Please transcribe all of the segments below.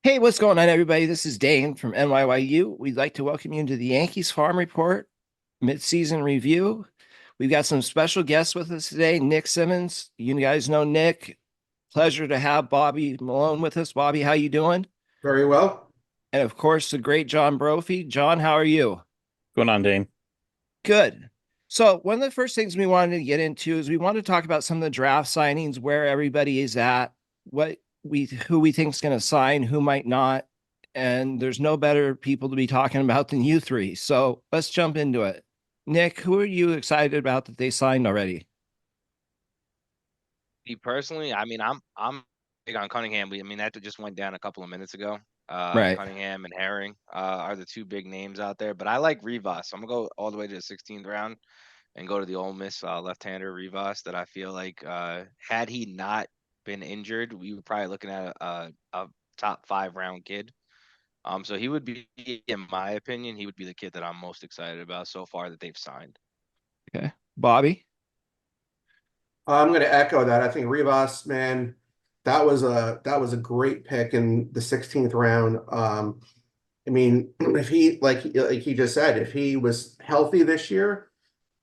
Hey, what's going on, everybody? This is Dane from NYYU. We'd like to welcome you into the Yankees Farm Report mid-season review. We've got some special guests with us today. Nick Simmons. You guys know Nick. Pleasure to have Bobby Milone with us. Bobby, how you doing? Very well. And of course, the great John Brophy. John, how are you? Going on, Dane? Good. So one of the first things we wanted to get into is we want to talk about some of the draft signings, where everybody is at, what we who we think is going to sign, who might not. And there's no better people to be talking about than you three. So let's jump into it. Nick, who are you excited about that they signed already? Me personally, I'm big on Cunningham. That just went down a couple of minutes ago. Right. Cunningham and Herring are the two big names out there, but I like Rivas. I'm gonna go all the way to the 16th round and go to the Ole Miss left-hander Rivas. That I feel like had he not been injured, we were probably looking at a top 5 round kid. So he would be, in my opinion, he would be the kid that I'm most excited about so far that they've signed. Okay. Bobby? I'm going to echo that. I think Rivas, man, that was a great pick in the 16th round. I mean, if he like he just said, if he was healthy this year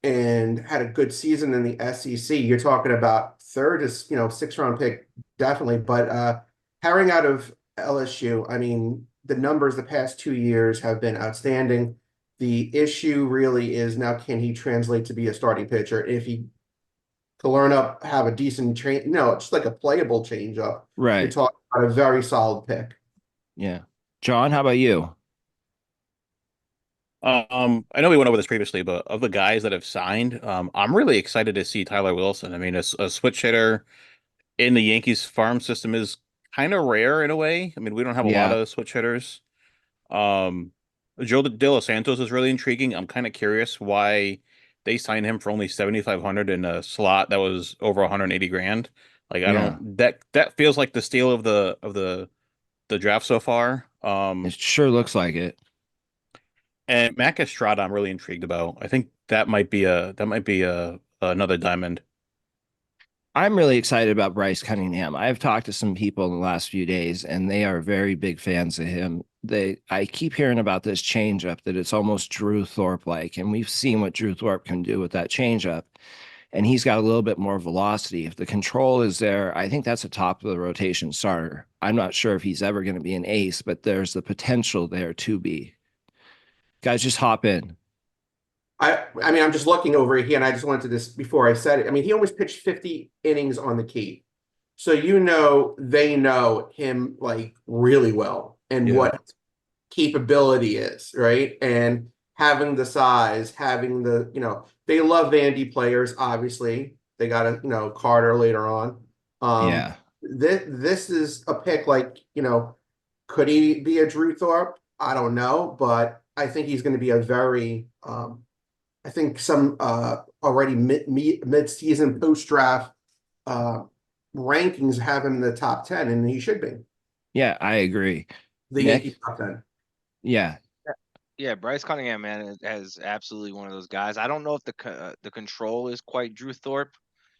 and had a good season in the SEC, you're talking about third is, 6th round pick, definitely. But Herring out of LSU, I mean, the numbers the past 2 years have been outstanding. The issue really is now, can he translate to be a starting pitcher? If he to learn up, have a decent train, no, just like a playable change up, you're Right. talking about a very solid pick. Yeah. John, how about you? I know we went over this previously, but of the guys that have signed, I'm really excited to see Tyler Wilson. I mean, a switch hitter in the Yankees farm system is kind of rare in a way. I mean, we don't have a lot Yeah. of switch hitters. Um, Joe De Los Santos is really intriguing. I'm kind of curious why they signed him for only 7,500 in a slot that was over 180 grand. Like, I Yeah. don't that feels like the steal of the draft so far. It sure looks like it. And Mac Estrada, I'm really intrigued about. I think that might be a another diamond. I'm really excited about Bryce Cunningham. I've talked to some people in the last few days, and they are very big fans of him. I keep hearing about this changeup that it's almost Drew Thorpe like, and we've seen what Drew Thorpe can do with that changeup. And he's got a little bit more velocity. If the control is there, I think that's a top of the rotation starter. I'm not sure if he's ever going to be an ace, but there's the potential there to be. Guys, just hop in. I mean, I'm just looking over here, and I just wanted to this before I said it. I mean, he almost pitched 50 innings on the key. So they know him like really well and Yeah. what capability is, right? And having the size, having they love Vandy players, obviously. They got Carter later on. Yeah. This is a pick like, could he be a Drew Thorpe? I don't know, but I think he's going to be a very I think some already mid-season post-draft uh rankings have him in the top 10, and he should be Yeah, I agree. the Yankees Nick? top 10. Yeah. Yeah, Bryce Cunningham, man, has absolutely one of those guys. I don't know if the control is quite Drew Thorpe,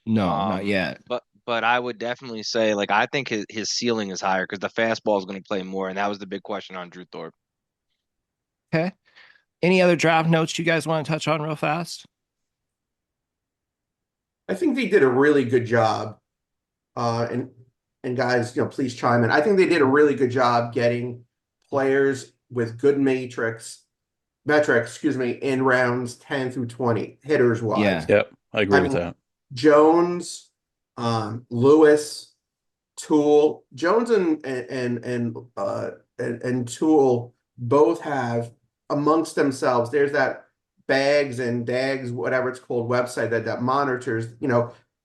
No, not um, yet. but I would definitely say like I think his ceiling is higher because the fastball is going to play more, and that was the big question on Drew Thorpe. Okay. Any other draft notes you guys want to touch on real fast? I think they did a really good job. And guys, please chime in. I think they did a really good job getting players with good metrics, excuse me, in rounds 10 through 20, hitters wise. Yeah. Yep, I agree with I'm that. Jones, Lewis, Tool, Jones and Tool both have amongst themselves. There's that Bags and Dags, whatever it's called, website that monitors,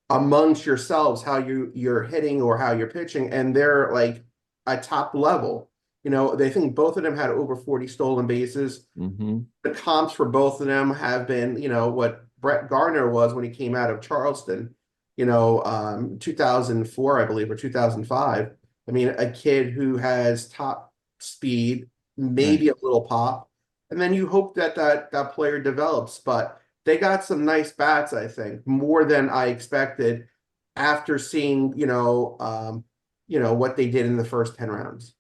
amongst yourselves how you're hitting or how you're pitching, and they're like a top level. They think both of them had over 40 stolen bases. Mm-hmm. The comps for both of them have been, what Brett Gardner was when he came out of Charleston, 2004, I believe, or 2005. I mean, a kid who has top speed, Right. maybe a little pop, and then you hope that player develops. But they got some nice bats, I think, more than I expected after seeing, what they did in the first 10 rounds.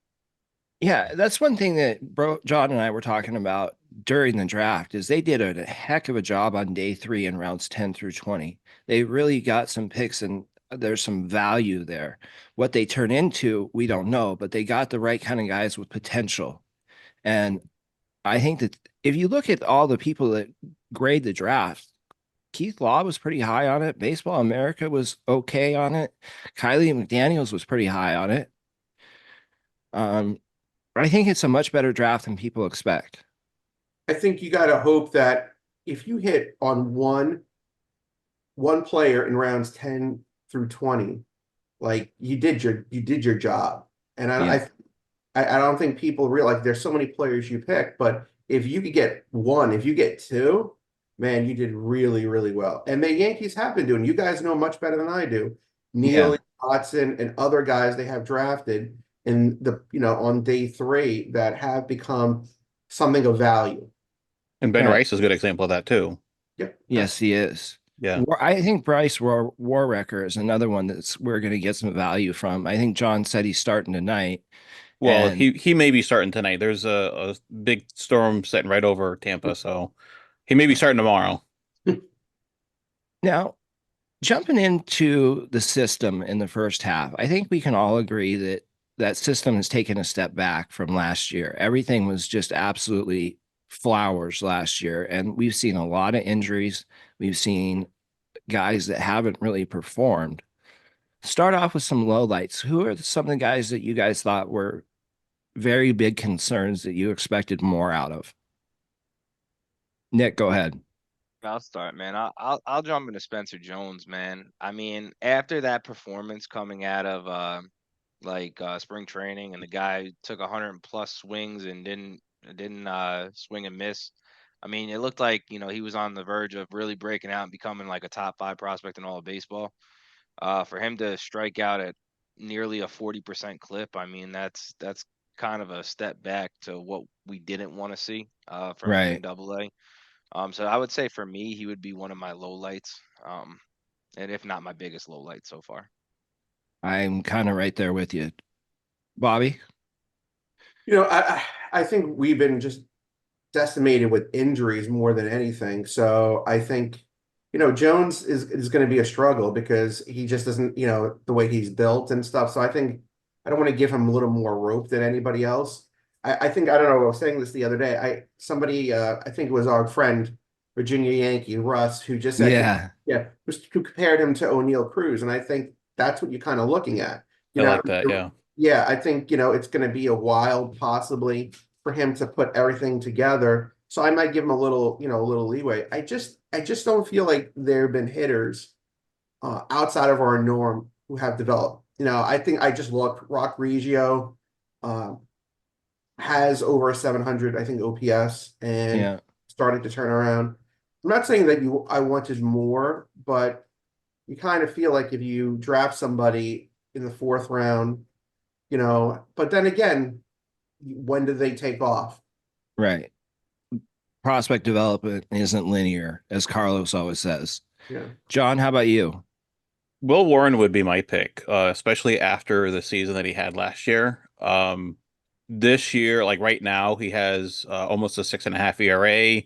Yeah, that's one thing that John and I were talking about during the draft is they did a heck of a job on day 3 in rounds 10 through 20. They really got some picks and there's some value there. What they turn into, we don't know, but they got the right kind of guys with potential. And I think that if you look at all the people that grade the draft, Keith Law was pretty high on it. Baseball America was okay on it. Kylie McDaniels was pretty high on it. Um, I think it's a much better draft than people expect. I think you got to hope that if you hit on one player in rounds 10 through 20, like you did your job. And Yeah. I don't think people realize there's so many players you pick, but if you could get one, if you get two, man, you did really, really well. And the Yankees have been doing, you guys know much better than I do. Yeah. Neely, Watson, and other guys they have drafted in on day 3 that have become something of value. And Ben Right. Rice is a good example of that too. Yep. Yes, he is. Yeah. I think Bryce Warrecker is another one that's we're going to get some value from. I think John said he's starting tonight. Well, And he may be starting tonight. There's a big storm setting right over Tampa, so he may be starting tomorrow. now, jumping into the system in the first half, I think we can all agree that that system has taken a step back from last year. Everything was just absolutely flowers last year. And we've seen a lot of injuries. We've seen guys that haven't really performed. Start off with some lowlights. Who are some of the guys that you guys thought were very big concerns that you expected more out of? Nick, go ahead. I'll start, man. I'll jump into Spencer Jones, man. I mean, after that performance coming out of spring training, and the guy took 100 plus swings and didn't swing and miss. I mean, it looked like he was on the verge of really breaking out and becoming like a top 5 prospect in all of baseball. For him to strike out at nearly a 40% clip, I mean, that's kind of a step back to what we didn't want to see from him in Right. Double-A. So I would say for me, he would be one of my lowlights, and if not my biggest low light so far. I'm kind of right there with you. Bobby? I think we've been just decimated with injuries more than anything. So I think, Jones is going to be a struggle because he just doesn't, the way he's built and stuff. So I think I don't want to give him a little more rope than anybody else. I think I don't know. I was saying this the other day. I think it was our friend Virginia Yankee Russ who just said, Yeah. who compared him to O'Neal Cruz, and I think that's what you're kind of looking at. You I know, like that. Yeah. yeah, I think, it's going to be a while possibly for him to put everything together. So I might give him a little leeway. I just don't feel like there have been hitters outside of our norm who have developed. I think I just looked. Rock Reggio uh, has over a 700, I think, OPS and Yeah. started to turn around. I'm not saying that I wanted more, but you kind of feel like if you draft somebody in the 4th round, but then again, when do they take off? Right. Prospect development isn't linear, as Carlos always says. Yeah. John, how about you? Will Warren would be my pick, especially after the season that he had last year. This year, like right now, he has almost a 6.5 ERA.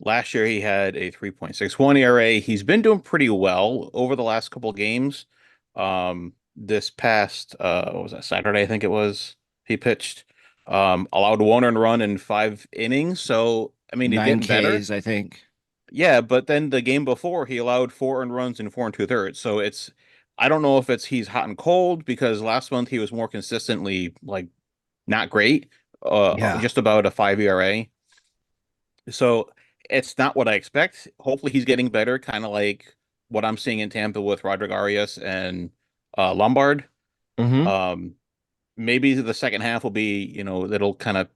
Last year, he had a 3.61 ERA. He's been doing pretty well over the last couple of games. This past, what was that, Saturday, I think it was, he pitched, allowed 1 earned run in 5 innings. So, I mean, he's Nine getting better. Ks, I think. Yeah, but then the game before he allowed 4 earned runs in 4 2/3. So I don't know if it's he's hot and cold because last month he was more consistently like not great, Yeah. just about a 5 ERA. So it's not what I expect. Hopefully he's getting better, kind of like what I'm seeing in Tampa with Rodrigo Arias and Lombard. Mm-hmm. Um, Maybe the second half will be, that'll kind of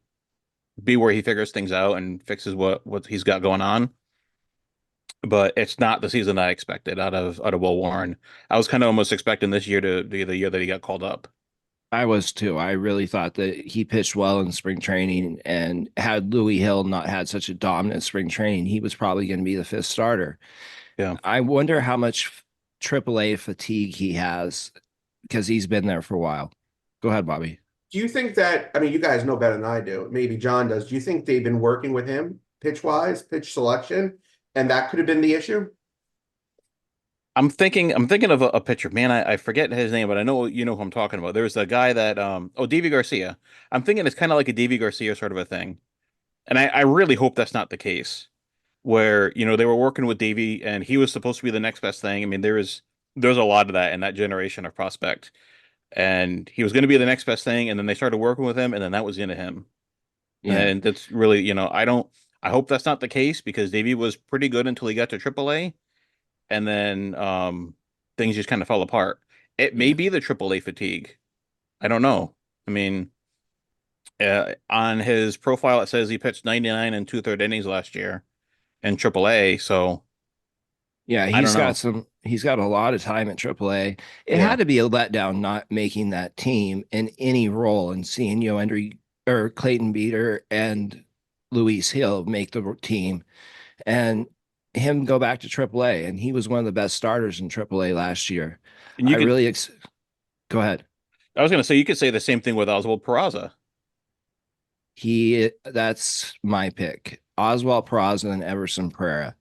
be where he figures things out and fixes what he's got going on. But it's not the season I expected out of Will Warren. I was kind of almost expecting this year to be the year that he got called up. I was too. I really thought that he pitched well in spring training, and had Louis Hill not had such a dominant spring training, he was probably going to be the 5th starter. Yeah. I wonder how much AAA fatigue he has because he's been there for a while. Go ahead, Bobby. Do you think that, I mean, you guys know better than I do. Maybe John does. Do you think they've been working with him pitch wise, pitch selection, and that could have been the issue? I'm thinking of a pitcher. Man, I forget his name, but I know you know who I'm talking about. There's a guy that Davy Garcia. I'm thinking it's kind of like a Davy Garcia sort of a thing. And I really hope that's not the case. Where, they were working with Davy and he was supposed to be the next best thing. I mean, there's a lot of that in that generation of prospect. And he was going to be the next best thing, and then they started working with him, and then that was into him. Yeah. And that's really, I hope that's not the case because Davey was pretty good until he got to AAA, and then things just kind of fell apart. It may Yeah. be the AAA fatigue. I don't know. I mean, on his profile it says he pitched 99 and two-third innings last year in AAA, so Yeah, I don't know. he's got a lot of time at AAA. It Yeah. had to be a letdown not making that team in any role and seeing Andrew or Clayton Beater and Luis Hill make the team and him go back to AAA. And he was one of the best starters in AAA last year. And I really go ahead. I was going to say, you could say the same thing with Oswald Peraza. That's my pick. Oswald Peraza and Everson Pereira.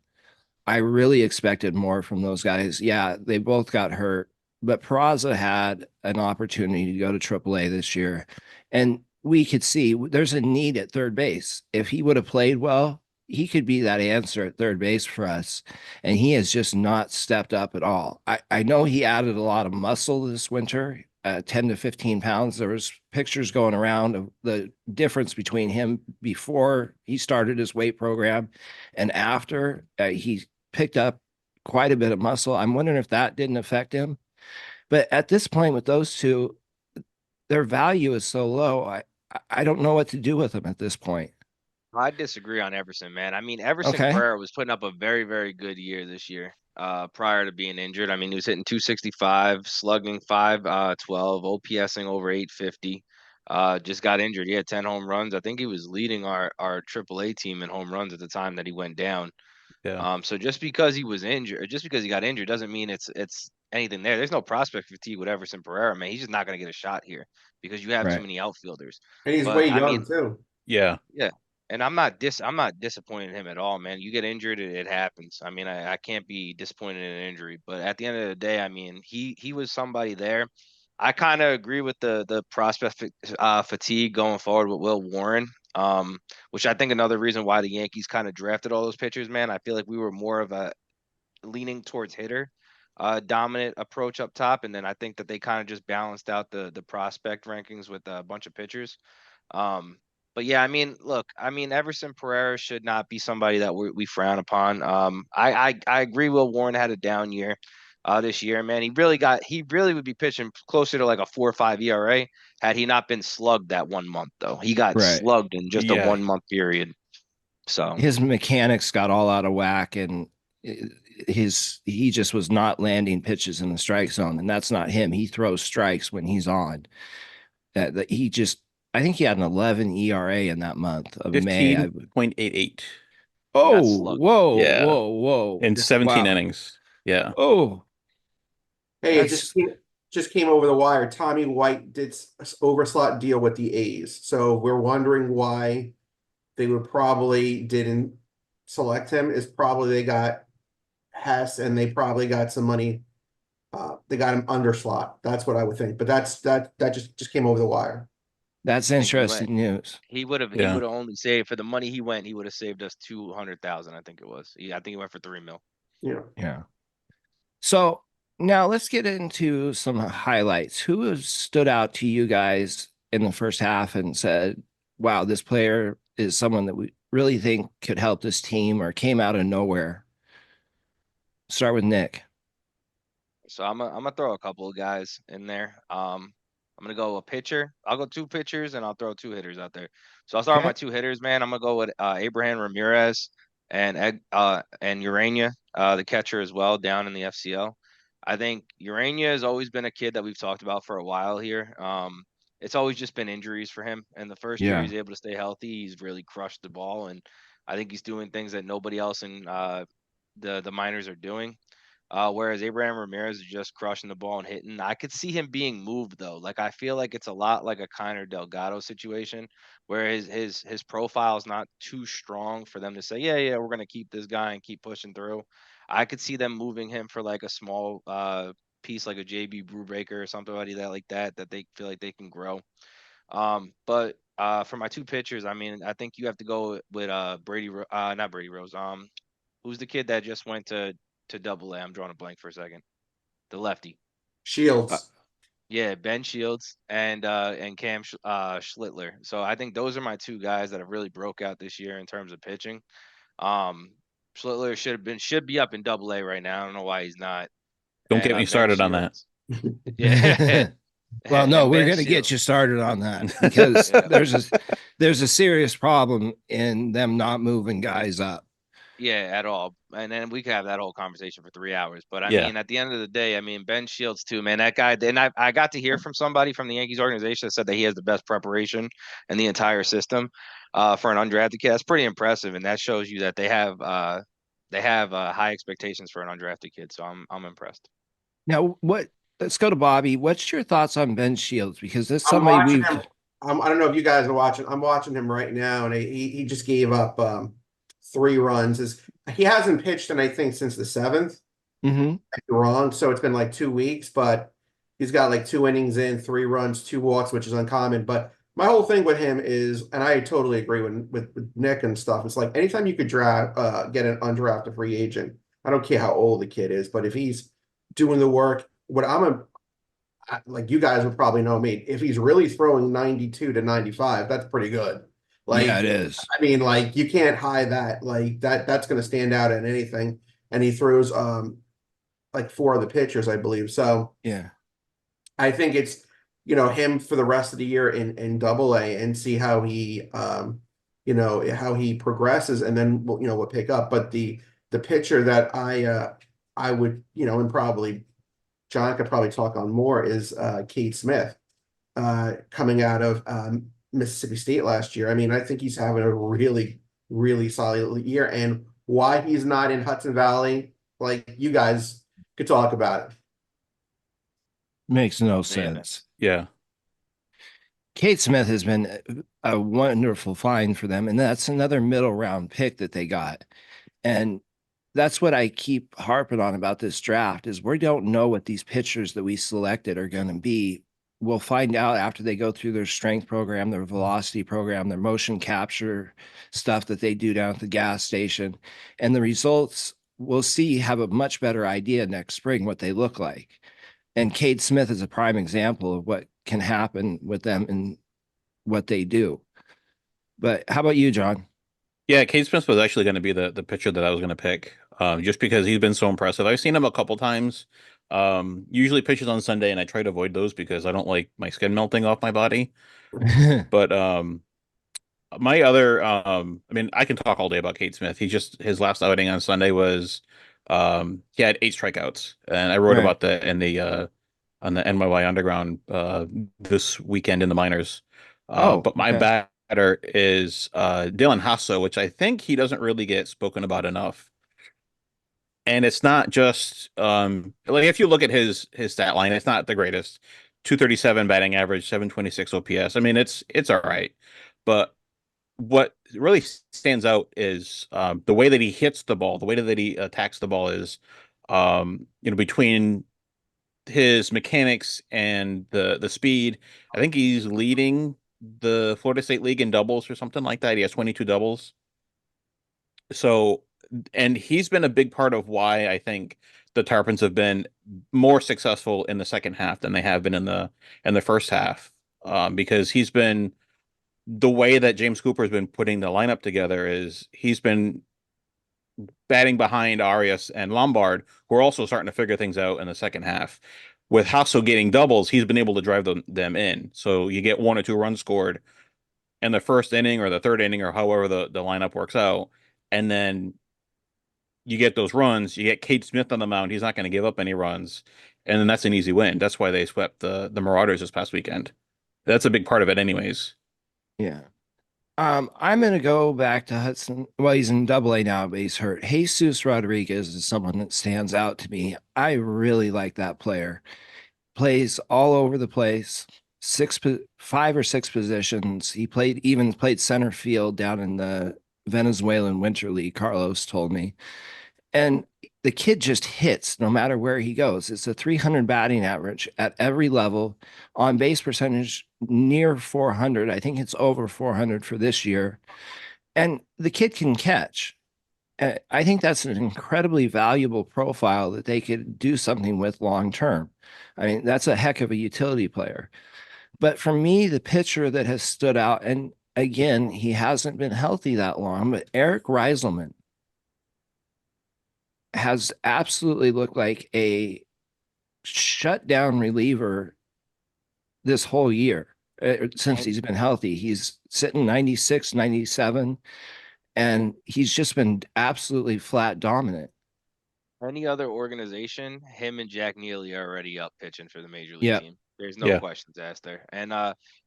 I really expected more from those guys. Yeah, they both got hurt, but Peraza had an opportunity to go to AAA this year. And we could see there's a need at third base. If he would have played well, he could be that answer at third base for us. And he has just not stepped up at all. I know he added a lot of muscle this winter, 10 to 15 pounds. There was pictures going around of the difference between him before he started his weight program and after. He picked up quite a bit of muscle. I'm wondering if that didn't affect him. But at this point with those two, their value is so low. I don't know what to do with them at this point. I disagree on Everson, man. I mean, Everson Okay. Pereira was putting up a very, very good year this year, prior to being injured. I mean, he was hitting 265, slugging 512, OPSing over 850. Just got injured. He had 10 home runs. I think he was leading our AAA team in home runs at the time that he went down. Yeah. So just because he was injured, or just because he got injured, doesn't mean it's anything there. There's no prospect fatigue with Everson Pereira, man. He's just not going to get a shot here because you have too Right. many outfielders. And he's But way I young mean, too. Yeah. yeah. And I'm not disappointed in him at all, man. You get injured, it happens. I mean, I can't be disappointed in an injury, but at the end of the day, I mean, he was somebody there. I kind of agree with the prospect fatigue going forward with Will Warren. Which I think another reason why the Yankees kind of drafted all those pitchers, man. I feel like we were more of a leaning towards hitter dominant approach up top, and then I think that they kind of just balanced out the prospect rankings with a bunch of pitchers. Um, but yeah, I mean, look, I mean, Everson Pereira should not be somebody that we frown upon. I agree. Will Warren had a down year this year, man. He really would be pitching closer to like a 4.5 ERA had he not been slugged that 1 month though. He got Right. slugged in just a Yeah. 1 month period. So His mechanics got all out of whack and he just was not landing pitches in the strike zone. And that's not him. He throws strikes when he's on. He just I think he had an 11 ERA in that month of May. 15.88. he got Oh, slugged. whoa, Yeah. whoa, whoa. In 17 Wow. innings. Yeah. Oh, Hey, it that's just came over the wire. Tommy White did overslot deal with the A's, so we're wondering why they would probably didn't select him. Is probably they got Hess and they probably got some money. They got him under slot. That's what I would think. But that just came over the wire. that's I think he went. interesting news. He Yeah. would have only saved for the money he went. He would have saved us 200,000. I think it was. I think he went for 3 mil. Yeah. Yeah. So now let's get into some highlights. Who has stood out to you guys in the first half and said, wow, this player is someone that we really think could help this team or came out of nowhere? Start with Nick. So I'm gonna throw a couple of guys in there. I'm gonna go a pitcher. I'll go two pitchers and I'll throw two hitters out there. So I'll start with Okay. my two hitters, man. I'm gonna go with Abraham Ramirez and Urania, the catcher as well down in the FCL. I think Urania has always been a kid that we've talked about for a while here. It's always just been injuries for him. And the first year Yeah. he's able to stay healthy, he's really crushed the ball, and I think he's doing things that nobody else in the minors are doing. Whereas Abraham Ramirez is just crushing the ball and hitting. I could see him being moved though. Like I feel like it's a lot like a Kiner Delgado situation where his profile is not too strong for them to say, yeah, we're gonna keep this guy and keep pushing through. I could see them moving him for like a small piece like a JB Brubaker or somebody that like that they feel like they can grow. But for my two pitchers, I mean, I think you have to go with not Brady Rose. Who's the kid that just went to Double A? I'm drawing a blank for a second. The lefty. Uh, Shields. Yeah, Ben Shields and Cam Schlittler. So I think those are my two guys that have really broke out this year in terms of pitching. Um, Schlittler should be up in Double A right now. I don't know why he's not. Don't And get me Ben started on that. Shields. Yeah. well, no, And we're Ben going to get Shields. you started on that because Yeah. there's a serious problem in them not moving guys up. Yeah, at all. And then we could have that whole conversation for 3 hours. But I Yeah. mean, at the end of the day, I mean, Ben Shields too, man. That guy, and I got to hear from somebody from the Yankees organization that said that he has the best preparation in the entire system for an undrafted kid. That's pretty impressive, and that shows you that they have high expectations for an undrafted kid. So I'm impressed. Now, let's go to Bobby. What's your thoughts on Ben Shields? Because that's I'm somebody watching we've him. I don't know if you guys are watching. I'm watching him right now, and he just gave up 3 runs. He hasn't pitched, and I think since the 7th. Mhm. Wrong, so it's been like 2 weeks, but he's got like 2 innings in, 3 runs, 2 walks, which is uncommon. But my whole thing with him is, and I totally agree with Nick and stuff. It's like anytime you could get an undrafted free agent. I don't care how old the kid is, but if he's doing the work, like you guys would probably know me. If he's really throwing 92 to 95, that's pretty good. Like, Yeah, it is. I mean, like you can't hide that. Like that's going to stand out in anything. And he throws like 4 of the pitchers, I believe. So Yeah. I think it's him for the rest of the year in Double A and see how he how he progresses, and then we'll pick up. But the pitcher that I would and probably John could probably talk on more is Cade Smith coming out of Mississippi State last year. I mean, I think he's having a really, really solid year, and why he's not in Hudson Valley, like you guys could talk about it. Makes no Man. sense. Yeah. Kate Smith has been a wonderful find for them, and that's another middle round pick that they got. And that's what I keep harping on about this draft is we don't know what these pitchers that we selected are going to be. We'll find out after they go through their strength program, their velocity program, their motion capture stuff that they do down at the gas station. And the results we'll see have a much better idea next spring what they look like. And Cade Smith is a prime example of what can happen with them and what they do. But how about you, John? Yeah, Cade Smith was actually going to be the pitcher that I was going to pick, just because he's been so impressive. I've seen him a couple times. Usually pitches on Sunday, and I try to avoid those because I don't like my skin melting off my body. But my other, I mean, I can talk all day about Cade Smith. His last outing on Sunday was, he had 8 strikeouts, and I wrote Right. about that in the on the NYY Underground this weekend in the minors. But my okay. batter is Dylan Hasso, which I think he doesn't really get spoken about enough. And it's not just like if you look at his stat line, it's not the greatest. 237 batting average, 726 OPS. I mean, it's all right. But what really stands out is the way that he hits the ball, the way that he attacks the ball is between his mechanics and the speed. I think he's leading the Florida State League in doubles or something like that. He has 22 doubles. So, and he's been a big part of why I think the Tarpons have been more successful in the second half than they have been in the first half. Because he's been the way that James Cooper's been putting the lineup together is he's been batting behind Arias and Lombard, who are also starting to figure things out in the second half. With Hasso getting doubles, he's been able to drive them in. So you get 1 or 2 runs scored in the first inning or the third inning or however the lineup works out. And then you get those runs, you get Cade Smith on the mound. He's not going to give up any runs. And then that's an easy win. That's why they swept the Marauders this past weekend. That's a big part of it anyways. Yeah. I'm going to go back to Hudson. Well, he's in Double A now, but he's hurt. Jesus Rodriguez is someone that stands out to me. I really like that player. Plays all over the place, 5 or 6 positions. He played center field down in the Venezuelan Winter League. Carlos told me, and the kid just hits no matter where he goes. It's a 300 batting average at every level, on base percentage near 400. I think it's over 400 for this year. And the kid can catch. I think that's an incredibly valuable profile that they could do something with long term. I mean, that's a heck of a utility player. But for me, the pitcher that has stood out, and again, he hasn't been healthy that long, but Eric Reiselman has absolutely looked like a shutdown reliever this whole year since And he's been healthy. He's sitting 96, 97, and he's just been absolutely flat dominant. any other organization, him and Jack Neely are already up pitching for the major league Yeah. team. There's no Yeah. questions asked there. And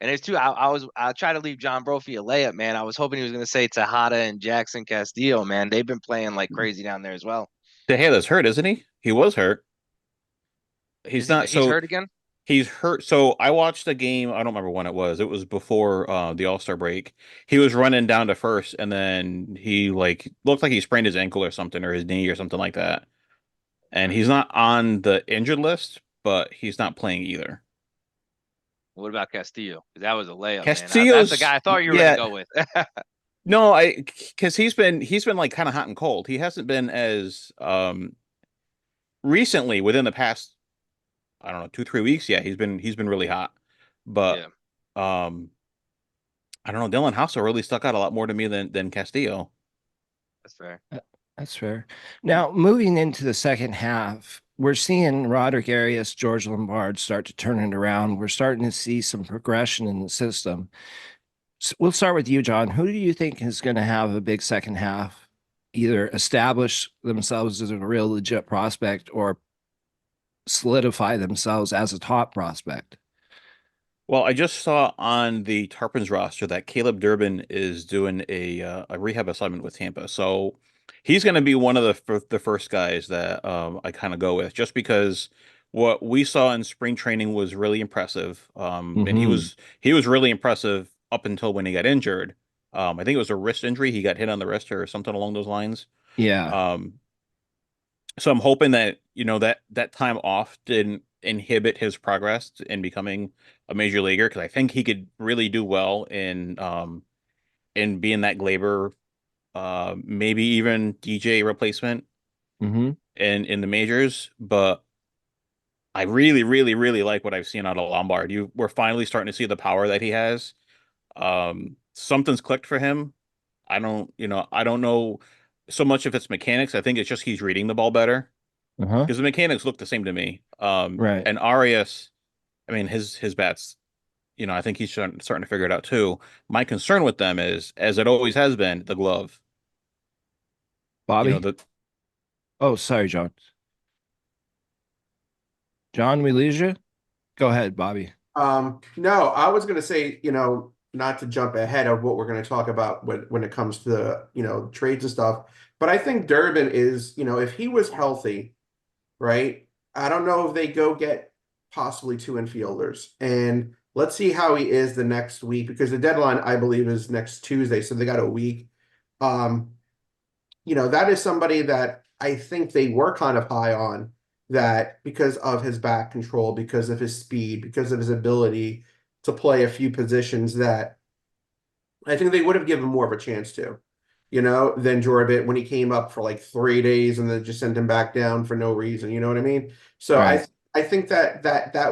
it's too. I try to leave John Brophy a layup, man. I was hoping he was gonna say Tejada and Jackson Castillo, man. They've been playing like crazy down there as well. Tejeda's hurt, isn't he? He was hurt. He's not. He's So hurt again? he's hurt. So I watched the game. I don't remember when it was. It was before the All-Star break. He was running down to first, and then he like looked like he sprained his ankle or something, or his knee or something like that. And he's not on the injured list, but he's not playing either. What about Castillo? That was a layup, man. That's the Castillo's guy I thought you were gonna yeah. go with. No, because he's been like kind of hot and cold. He hasn't been as recently within the past, I don't know, 2, 3 weeks. Yeah, he's been really hot. But Yeah, um I don't know, Dylan House really stuck out a lot more to me than Castillo. that's fair. That's fair. Now, moving into the second half, we're seeing Roderick Arias, George Lombard start to turn it around. We're starting to see some progression in the system. So we'll start with you, John. Who do you think is going to have a big second half, either establish themselves as a real legit prospect or solidify themselves as a top prospect? Well, I just saw on the Tarpons roster that Caleb Durbin is doing a rehab assignment with Tampa. So he's going to be one of the first guys that I kind of go with, just because what we saw in spring training was really impressive. And he Mm-hmm. was he was really impressive up until when he got injured. I think it was a wrist injury. He got hit on the wrist or something along those lines. Yeah. Um, so I'm hoping that, that time off didn't inhibit his progress in becoming a major leaguer, because I think he could really do well in being that Glaber, maybe even DJ replacement Mm-hmm. in the majors. But I really, really, really like what I've seen out of Lombard. We're finally starting to see the power that he has. Something's clicked for him. I don't know so much if it's mechanics. I think it's just he's reading the ball better, Uh-huh. because the mechanics look the same to me. Right. And Arias, I mean, his bats, I think he's starting to figure it out too. My concern with them is, as it always has been, the glove. Bobby? The Oh, sorry, John. John, we lose you? Go ahead, Bobby. No, I was gonna say, not to jump ahead of what we're gonna talk about when it comes to, trades and stuff, but I think Durbin is, if he was healthy, right? I don't know if they go get possibly 2 infielders. And let's see how he is the next week, because the deadline, I believe, is next Tuesday. So they got a week. Um, that is somebody that I think they were kind of high on, that because of his back control, because of his speed, because of his ability to play a few positions, that I think they would have given more of a chance to, than Jorbit when he came up for like 3 days and then just sent him back down for no reason. You know what I mean? So Right. I think that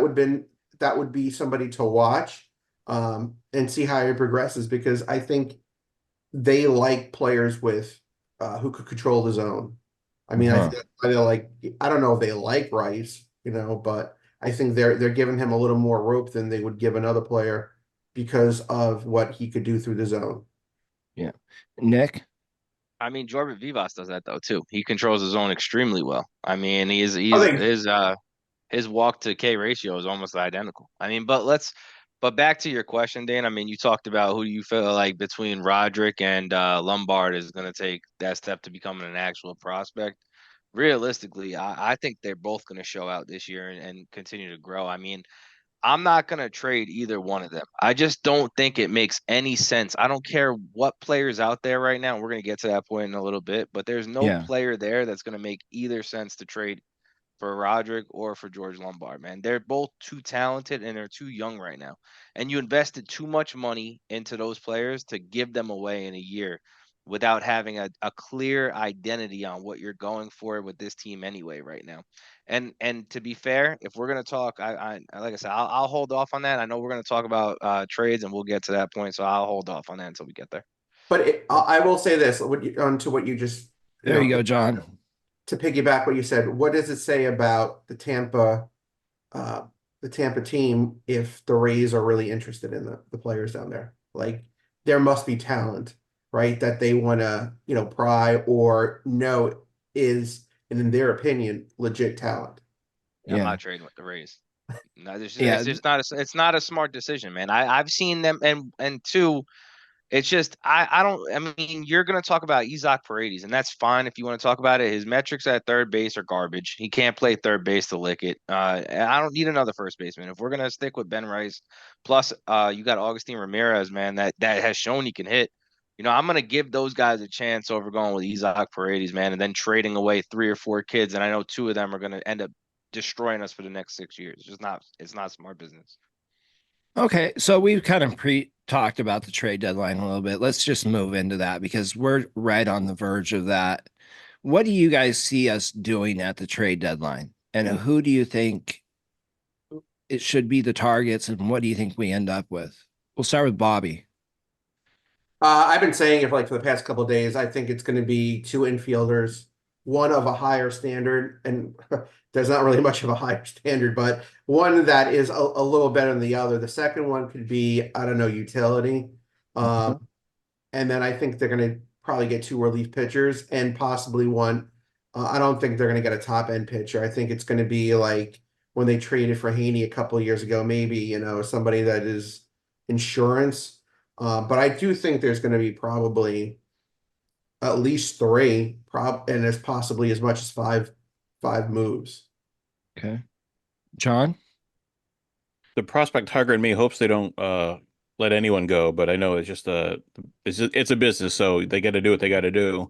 would be somebody to watch, and see how he progresses, because I think they like players with who could control the zone. I mean, I Uh-huh. think I don't know if they like Rice, but I think they're giving him a little more rope than they would give another player because of what he could do through the zone. Yeah. Nick? I mean, Jordan Vivas does that though too. He controls his zone extremely well. I mean, I he's think his walk to K ratio is almost identical. I mean, but But back to your question, Dan. I mean, you talked about who you feel like between Roderick and Lombard is going to take that step to becoming an actual prospect. Realistically, I think they're both going to show out this year and continue to grow. I mean, I'm not going to trade either one of them. I just don't think it makes any sense. I don't care what players out there right now. We're going to get to that point in a little bit, but there's no Yeah. player there that's going to make either sense to trade for Roderick or for George Lombard, man. They're both too talented and they're too young right now. And you invested too much money into those players to give them away in a year without having a clear identity on what you're going for with this team anyway right now. And to be fair, if we're gonna talk, I like I said, I'll hold off on that. I know we're gonna talk about trades and we'll get to that point, so I'll hold off on that until we get there. But I will say this, onto what you just, There you go, John. to piggyback what you said, what does it say about uh, the Tampa team if the Rays are really interested in the players down there? Like, there must be talent, right? That they want to, pry or know is, and in their opinion, legit talent. I'm Yeah. not trading with the Rays. No, Yeah. it's just not it's not a smart decision, man. I've seen them and two, it's just I don't I mean you're gonna talk about Isaac Paredes and that's fine if you want to talk about it. His metrics at third base are garbage. He can't play third base to lick it. I don't need another first baseman. If we're gonna stick with Ben Rice, plus you got Augustine Ramirez, man, that has shown he can hit. I'm gonna give those guys a chance over going with Isaac Paredes, man, and then trading away 3 or 4 kids, and I know 2 of them are gonna end up destroying us for the next 6 years. It's not smart business. Okay, so we've kind of talked about the trade deadline a little bit. Let's just move into that because we're right on the verge of that. What do you guys see us doing at the trade deadline? And who do you think it should be the targets and what do you think we end up with? We'll start with Bobby. I've been saying it for the past couple of days. I think it's going to be 2 infielders, one of a higher standard, and there's not really much of a higher standard, but one that is a little better than the other. The second one could be, I don't know, utility. And then I think they're going to probably get 2 relief pitchers and possibly one. I don't think they're going to get a top end pitcher. I think it's going to be like when they traded for Haney a couple of years ago, maybe, somebody that is insurance. But I do think there's going to be probably at least 3, and there's possibly as much as five moves. Okay. John? The prospect tiger in me hopes they don't let anyone go, but I know it's just it's a business, so they got to do what they got to do.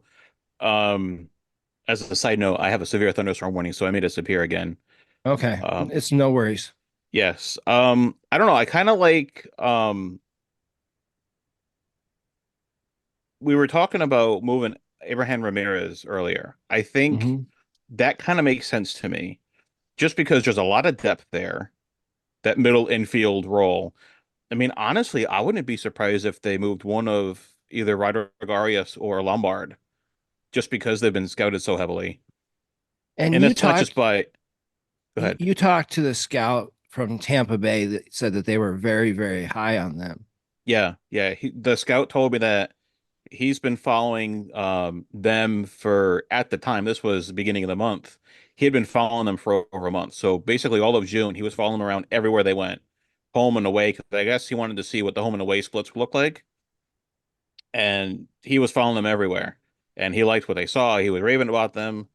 As a side note, I have a severe thunderstorm warning, so I may disappear again. Okay. It's no worries. Yes. I don't know. I kind of like we were talking about moving Abraham Ramirez earlier. I think that kind of makes sense to me, just because there's a lot of depth there, that middle infield role. I mean, honestly, I wouldn't be surprised if they moved one of either Rodriguez or Lombard, just because they've been scouted so heavily. And And you it's not just talked by, go ahead. you talked to the scout from Tampa Bay that said that they were very, very high on them. Yeah, yeah. The scout told me that he's been following them for, at the time, this was the beginning of the month. He had been following them for over a month. So basically all of June, he was following them around everywhere they went, home and away. 'Cause I guess he wanted to see what the home and away splits look like. And he was following them everywhere. And he liked what they saw. He was raving about them.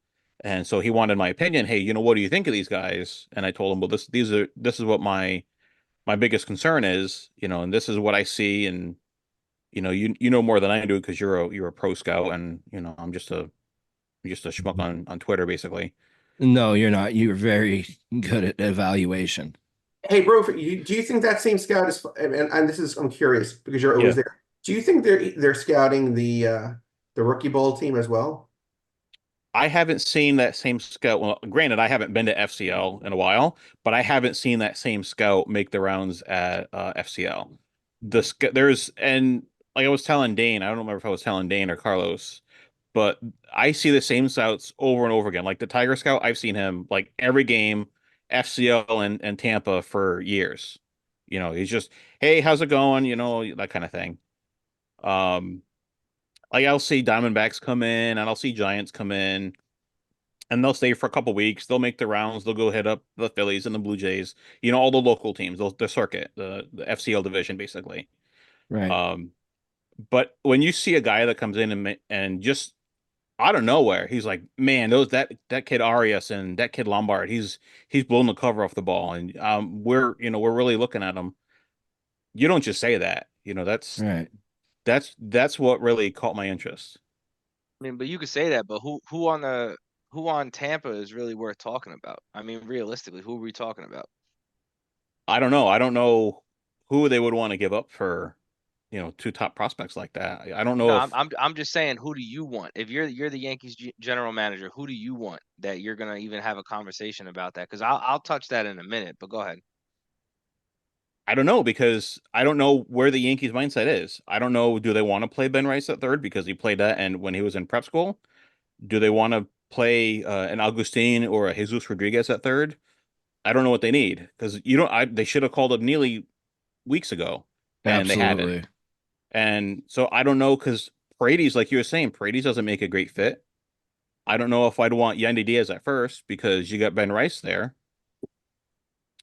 And so he wanted my opinion. Hey, what do you think of these guys? And I told him, well, this is what my biggest concern is, and this is what I see. And you know more than I do because you're a pro scout, and I'm just a schmuck on Twitter basically. No, you're not. You're very good at evaluation. Hey, bro, do you think that same scout is, and this is, I'm curious because you're always Yeah. there. Do you think they're scouting the rookie bowl team as well? I haven't seen that same scout. Well, granted, I haven't been to FCL in a while, but I haven't seen that same scout make the rounds at FCL. And like I was telling Dayne, I don't remember if I was telling Dayne or Carlos, but I see the same scouts over and over again. Like the Tiger Scout, I've seen him like every game, FCL and Tampa for years. He's just, hey, how's it going? That kind of thing. Like I'll see Diamondbacks come in and I'll see Giants come in. and they'll stay for a couple weeks. They'll make the rounds. They'll go hit up the Phillies and the Blue Jays. You know, all the local teams, the circuit, the FCL division, basically. Right. Um, but when you see a guy that comes in and just out of nowhere, he's like, man, that kid Arias and that kid Lombard, he's blown the cover off the ball, and we're really looking at him. You don't just say that, Right. that's what really caught my interest. I mean, but you could say that, but who on Tampa is really worth talking about? I mean, realistically, who are we talking about? I don't know. I don't know who they would want to give up for, two top prospects like that. I don't No, know if I'm just saying, who do you want? If you're the Yankees general manager, who do you want that you're gonna even have a conversation about that? Because I'll touch that in a minute. But go ahead. I don't know because I don't know where the Yankees mindset is. I don't know. Do they want to play Ben Rice at third because he played that and when he was in prep school? Do they want to play an Augustine or a Jesus Rodriguez at third? I don't know what they need because you don't. They should have called up Neely weeks ago, and they hadn't. Absolutely. And so I don't know because Paredes, like you were saying, Paredes doesn't make a great fit. I don't know if I'd want Yandy Diaz at first because you got Ben Rice there.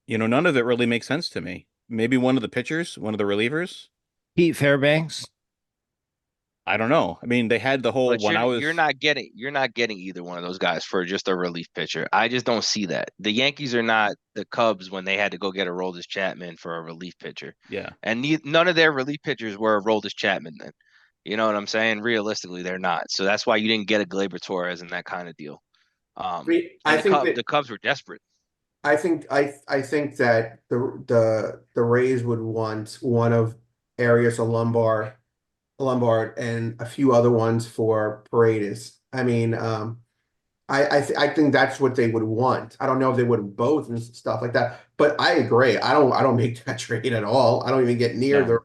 None of it really makes sense to me. Maybe one of the pitchers, one of the relievers. Pete Fairbanks. I don't know. I mean, they had the whole But when I you're was, not getting either one of those guys for just a relief pitcher. I just don't see that. The Yankees are not the Cubs when they had to go get a Aroldis Chapman for a relief pitcher, yeah. and none of their relief pitchers were Aroldis Chapman then. You know what I'm saying? Realistically, they're not. So that's why you didn't get a Gleyber Torres and that kind of deal. I mean, And I think that The Cubs were desperate. I think that the Rays would want one of Arias or Lombard and a few other ones for Paredes. I mean, I think that's what they would want. I don't know if they would both and stuff like that, but I agree. I don't make that trade at all. I don't even get near No. the.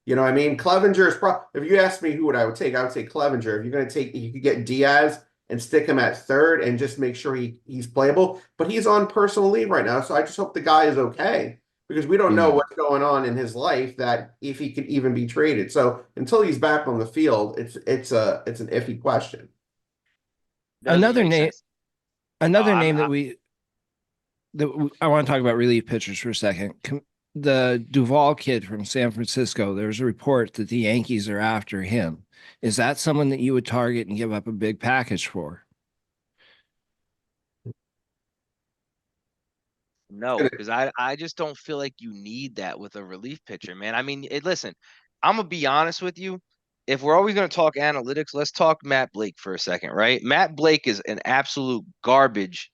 You know what I mean? Clevenger is if you ask me who would I would take, I would say Clevenger. If you're going to take, you could get Diaz and stick him at third and just make sure he's playable. But he's on personal leave right now, so I just hope the guy is okay because we don't know Mhm. what's going on in his life that if he could even be traded. So until he's back on the field, it's an iffy question. Doesn't Another make name, sense. another I'm name I want to talk about relief pitchers for a second. The Duvall kid from San Francisco, there's a report that the Yankees are after him. Is that someone that you would target and give up a big package for? No, because I just don't feel like you need that with a relief pitcher, man. I mean, listen, I'm gonna be honest with you. If we're always gonna talk analytics, let's talk Matt Blake for a second, right? Matt Blake is an absolute garbage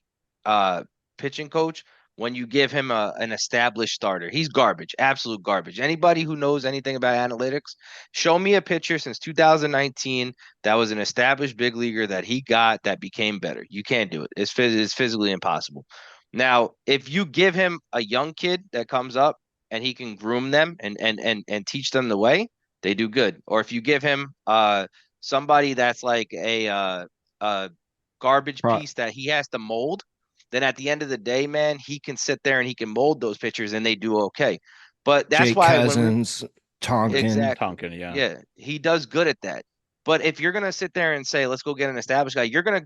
uh pitching coach when you give him an established starter. He's garbage, absolute garbage. Anybody who knows anything about analytics, show me a pitcher since 2019 that was an established big leaguer that he got that became better. You can't do it. It's physically impossible. Now, if you give him a young kid that comes up and he can groom them and teach them the way, they do good. Or if you give him somebody that's like a garbage Pro- piece that he has to mold, then at the end of the day, man, he can sit there and he can mold those pitchers and they do okay. But that's Jake why when we Cousins, Tonkin. exactly. Tonkin, yeah. Yeah, he does good at that. But if you're gonna sit there and say, let's go get an established guy, you're gonna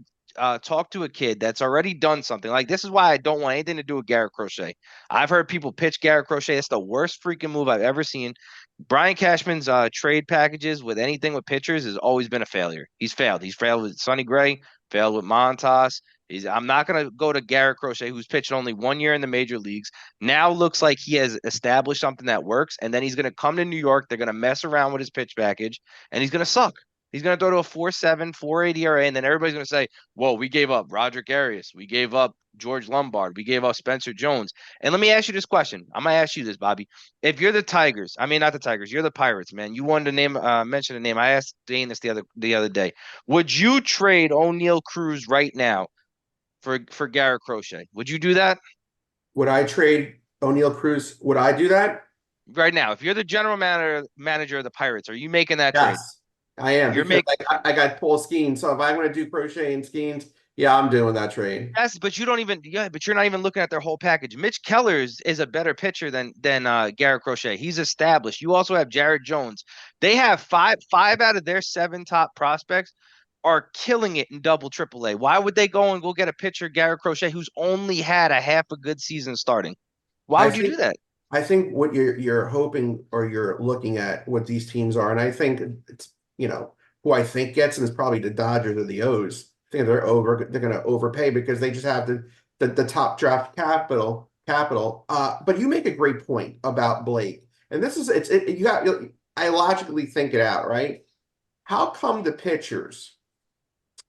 talk to a kid that's already done something. Like this is why I don't want anything to do with Garrett Crochet. I've heard people pitch Garrett Crochet. It's the worst freaking move I've ever seen. Brian Cashman's trade packages with anything with pitchers has always been a failure. He's failed. He's failed with Sonny Gray, failed with Montas. I'm not going to go to Garrett Crochet, who's pitched only 1 year in the major leagues. Now looks like he has established something that works, and then he's going to come to New York. They're going to mess around with his pitch package, and he's going to suck. He's going to throw to a 4.7, 4.8 ERA, and then everybody's going to say, "Whoa, we gave up Roderick Arias, we gave up George Lombard, we gave up Spencer Jones." And let me ask you this question. I'm going to ask you this, Bobby. If you're the Tigers, I mean not the Tigers, you're the Pirates, man. You wanted to mention a name. I asked Dayne this the other day. Would you trade O'Neal Cruz right now for Garrett Crochet? Would you do that Would I trade O'Neal Cruz? Would I do that? right now? If you're the general manager of the Pirates, are you making that trade? Yes, I am You're because making I got Paul Skeens. So if I'm going to do Crochet and Skeens, yeah, I'm doing that trade. yes, but you don't even but you're not even looking at their whole package. Mitch Keller is a better pitcher than Garrett Crochet. He's established. You also have Jared Jones. They have five out of their seven top prospects are killing it in double triple A. Why would they go and go get a pitcher, Garrett Crochet, who's only had a half a good season starting? Why I would you do think that? I think what you're hoping or you're looking at what these teams are, and I think it's who I think gets them is probably the Dodgers or the O's. I think they're going to overpay because they just have the top draft capital. But you make a great point about Blake, and this is you got I logically think it out, right? How come the pitchers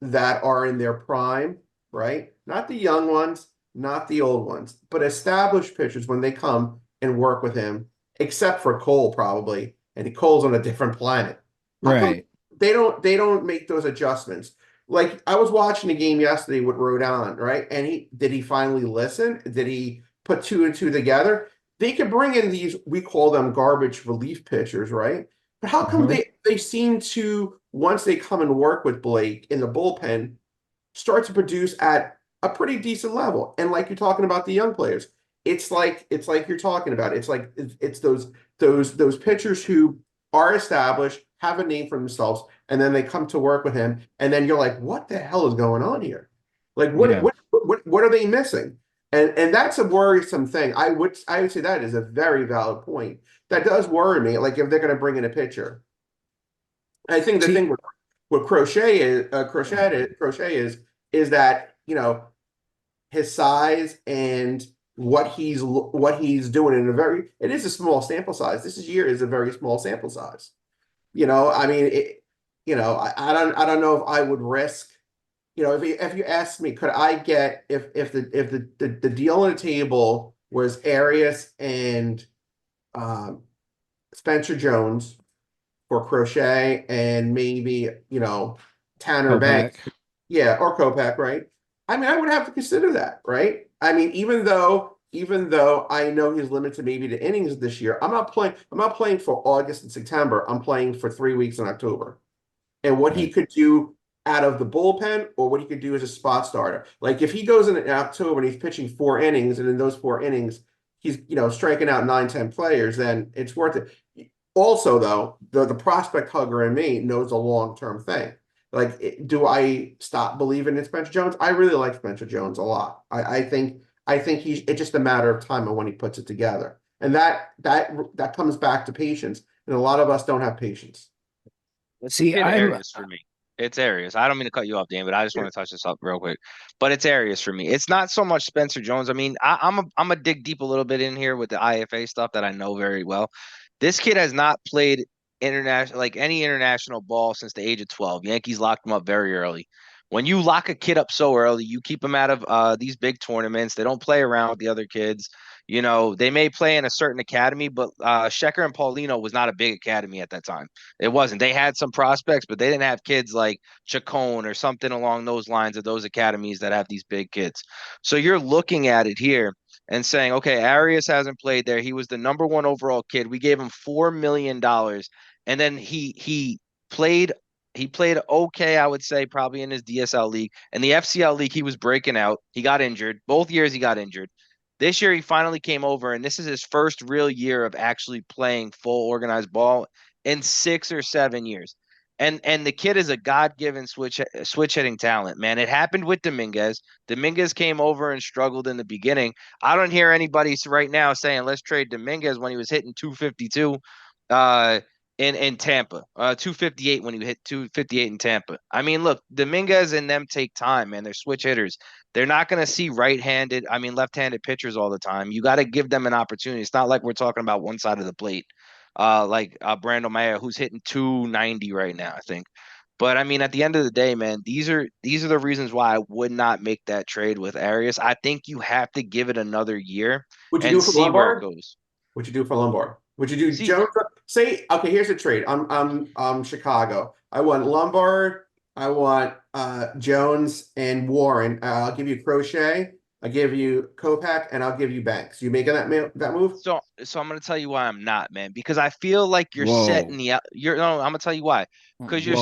that are in their prime, right? Not the young ones, not the old ones, but established pitchers when they come and work with him, except for Cole probably, and Cole's on a different planet. How come Right. they don't make those adjustments? Like I was watching a game yesterday with Rodon, right? And he finally listen? Did he put two and two together? They could bring in these, we call them garbage relief pitchers, right? But how come Mhm. they seem to, once they come and work with Blake in the bullpen, start to produce at a pretty decent level? And like you're talking about the young players, it's like you're talking about. It's like it's those pitchers who are established, have a name for themselves, and then they come to work with him, and then you're like, what the hell is going on here? Like Yeah. what are they missing? And that's a worrisome thing. I would say that is a very valid point. That does worry me. Like if they're going to bring in a pitcher, I think the See, thing with what Crochet is that his size and what he's doing in a very it is a small sample size. This year is a very small sample size. I mean I don't know if I would risk. If you ask me, could I get if the deal on the table was Arias and um, Spencer Jones for Crochet and maybe Tanner Banks, Kopech. yeah, or Kopak, right? I mean, I would have to consider that, right? I mean, even though I know he's limited maybe to innings this year, I'm not playing for August and September. I'm playing for 3 weeks in October. And what he Right. could do out of the bullpen or what he could do as a spot starter. Like if he goes in October and he's pitching 4 innings, and in those 4 innings, he's striking out 9, 10 players, then it's worth it. Also, though, the prospect hugger in me knows a long-term thing. Like, do I stop believing in Spencer Jones? I really like Spencer Jones a lot. I think it's just a matter of time of when he puts it together. And that comes back to patience. And a lot of us don't have patience. See, Kid I'm Arias for me. It's Arias. I don't mean to cut you off, Dan, but I just want to touch this up real quick. But it's Arias for me. It's not so much Spencer Jones. I mean, I'm a dig deep a little bit in here with the IFA stuff that I know very well. This kid has not played international like any international ball since the age of 12. Yankees locked him up very early. When you lock a kid up so early, you keep him out of these big tournaments. They don't play around with the other kids. They may play in a certain academy, but Shecker and Paulino was not a big academy at that time. It wasn't. They had some prospects, but they didn't have kids like Chacon or something along those lines of those academies that have these big kids. So you're looking at it here and saying, okay, Arias hasn't played there. He was the number one overall kid. We gave him $4 million, and then played. He played okay, I would say, probably in his DSL league. And the FCL league, he was breaking out. He got injured. Both years he got injured. This year he finally came over, and this is his first real year of actually playing full organized ball in 6 or 7 years. And the kid is a God-given switch hitting talent, man. It happened with Dominguez. Dominguez came over and struggled in the beginning. I don't hear anybody right now saying let's trade Dominguez when he was hitting 252 uh in Tampa. 258 when he hit 258 in Tampa. I mean, look, Dominguez and them take time, man. They're switch hitters. They're not going to see left-handed pitchers all the time. You got to give them an opportunity. It's not like we're talking about one side of the plate, like Brando Maya, who's hitting 290 right now, I think. But I mean, at the end of the day, man, these are the reasons why I would not make that trade with Arias. I think you have to give it another year Would you do and it for see where it Lombard? goes. What you do for Lombard? Would you do See, Jones? Say, okay, here's a trade. I'm Chicago. I want Lombard. I want Jones and Warren. I'll give you Crochet. I'll give you Kopak, and I'll give you Banks. You making that move? so I'm gonna tell you why I'm not, man, because I feel like you're setting whoa. the out. You're no, I'm gonna tell you why. Because Whoa.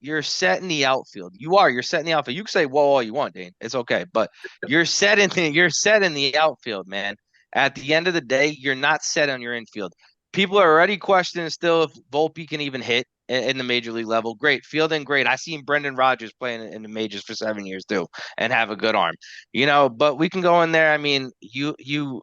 you're setting the outfield. You're setting the outfield. You can say whoa all you want, Dane. It's okay, but you're setting the outfield, man. At the end of the day, you're not set on your infield. People are already questioning still if Volpe can even hit in the major league level. Great. Fielding, great. I seen Brendan Rodgers playing in the majors for 7 years too and have a good arm. But we can go in there. I mean, you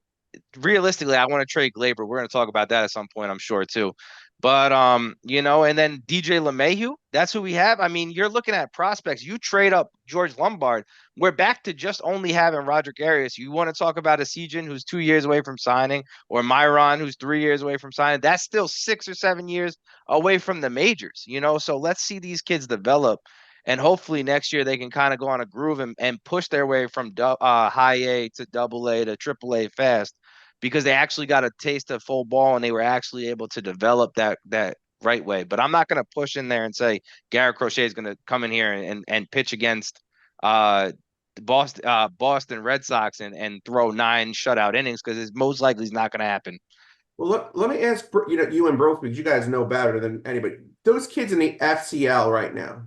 realistically, I want to trade Glaber. We're going to talk about that at some point, I'm sure too. But and then DJ LeMahieu, that's who we have. I mean, you're looking at prospects. You trade up George Lombard. We're back to just only having Roderick Arias. You want to talk about a Sejan who's 2 years away from signing, or Myron who's 3 years away from signing. That's still 6 or 7 years away from the majors. So let's see these kids develop. And hopefully next year they can kind of go on a groove and push their way from high A to double A to triple A fast, because they actually got a taste of full ball and they were actually able to develop that right way. But I'm not going to push in there and say Garrett Crochet is going to come in here and pitch against Boston Red Sox and throw 9 shutout innings, because it's most likely is not going to happen. Well, let me ask, you and Brophy, because you guys know better than anybody. Those kids in the FCL right now,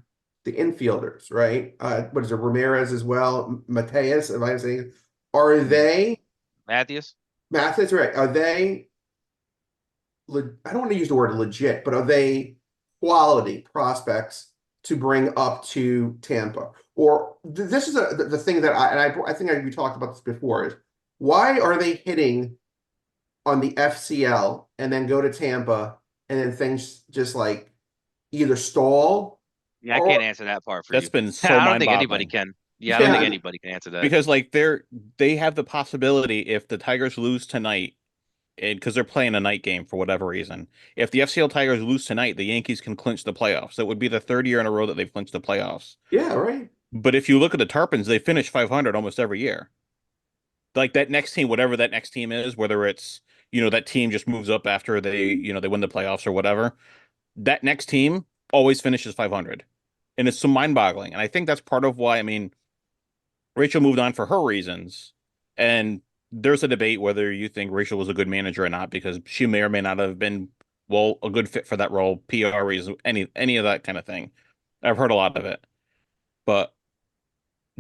the infielders, right? What is it, Ramirez as well, Mateus, am I saying? Are they Matthews? Mathis, right? Are they? I don't want to use the word legit, but are they quality prospects to bring up to Tampa? Or this is the thing that I think we talked about this before, is why are they hitting on the FCL and then go to Tampa and then things just like either stall? Yeah, I can't answer that part for That's you. been so I don't think anybody mind-boggling. can. Yeah, I don't think anybody can answer that. Because like they have the possibility, if the Tigers lose tonight, and because they're playing a night game for whatever reason, if the FCL Tigers lose tonight, the Yankees can clinch the playoffs. That would be the 3rd year in a row that they've clinched the playoffs. Yeah, right. But if you look at the Tarpons, they finish 500 almost every year. Like that next team, whatever that next team is, whether it's that team just moves up after they win the playoffs or whatever, that next team always finishes 500, and it's so mind-boggling. And I think that's part of why. I mean, Rachel moved on for her reasons, and there's a debate whether you think Rachel was a good manager or not, because she may or may not have been, well, a good fit for that role, PR reasons, any of that kind of thing. I've heard a lot of it. But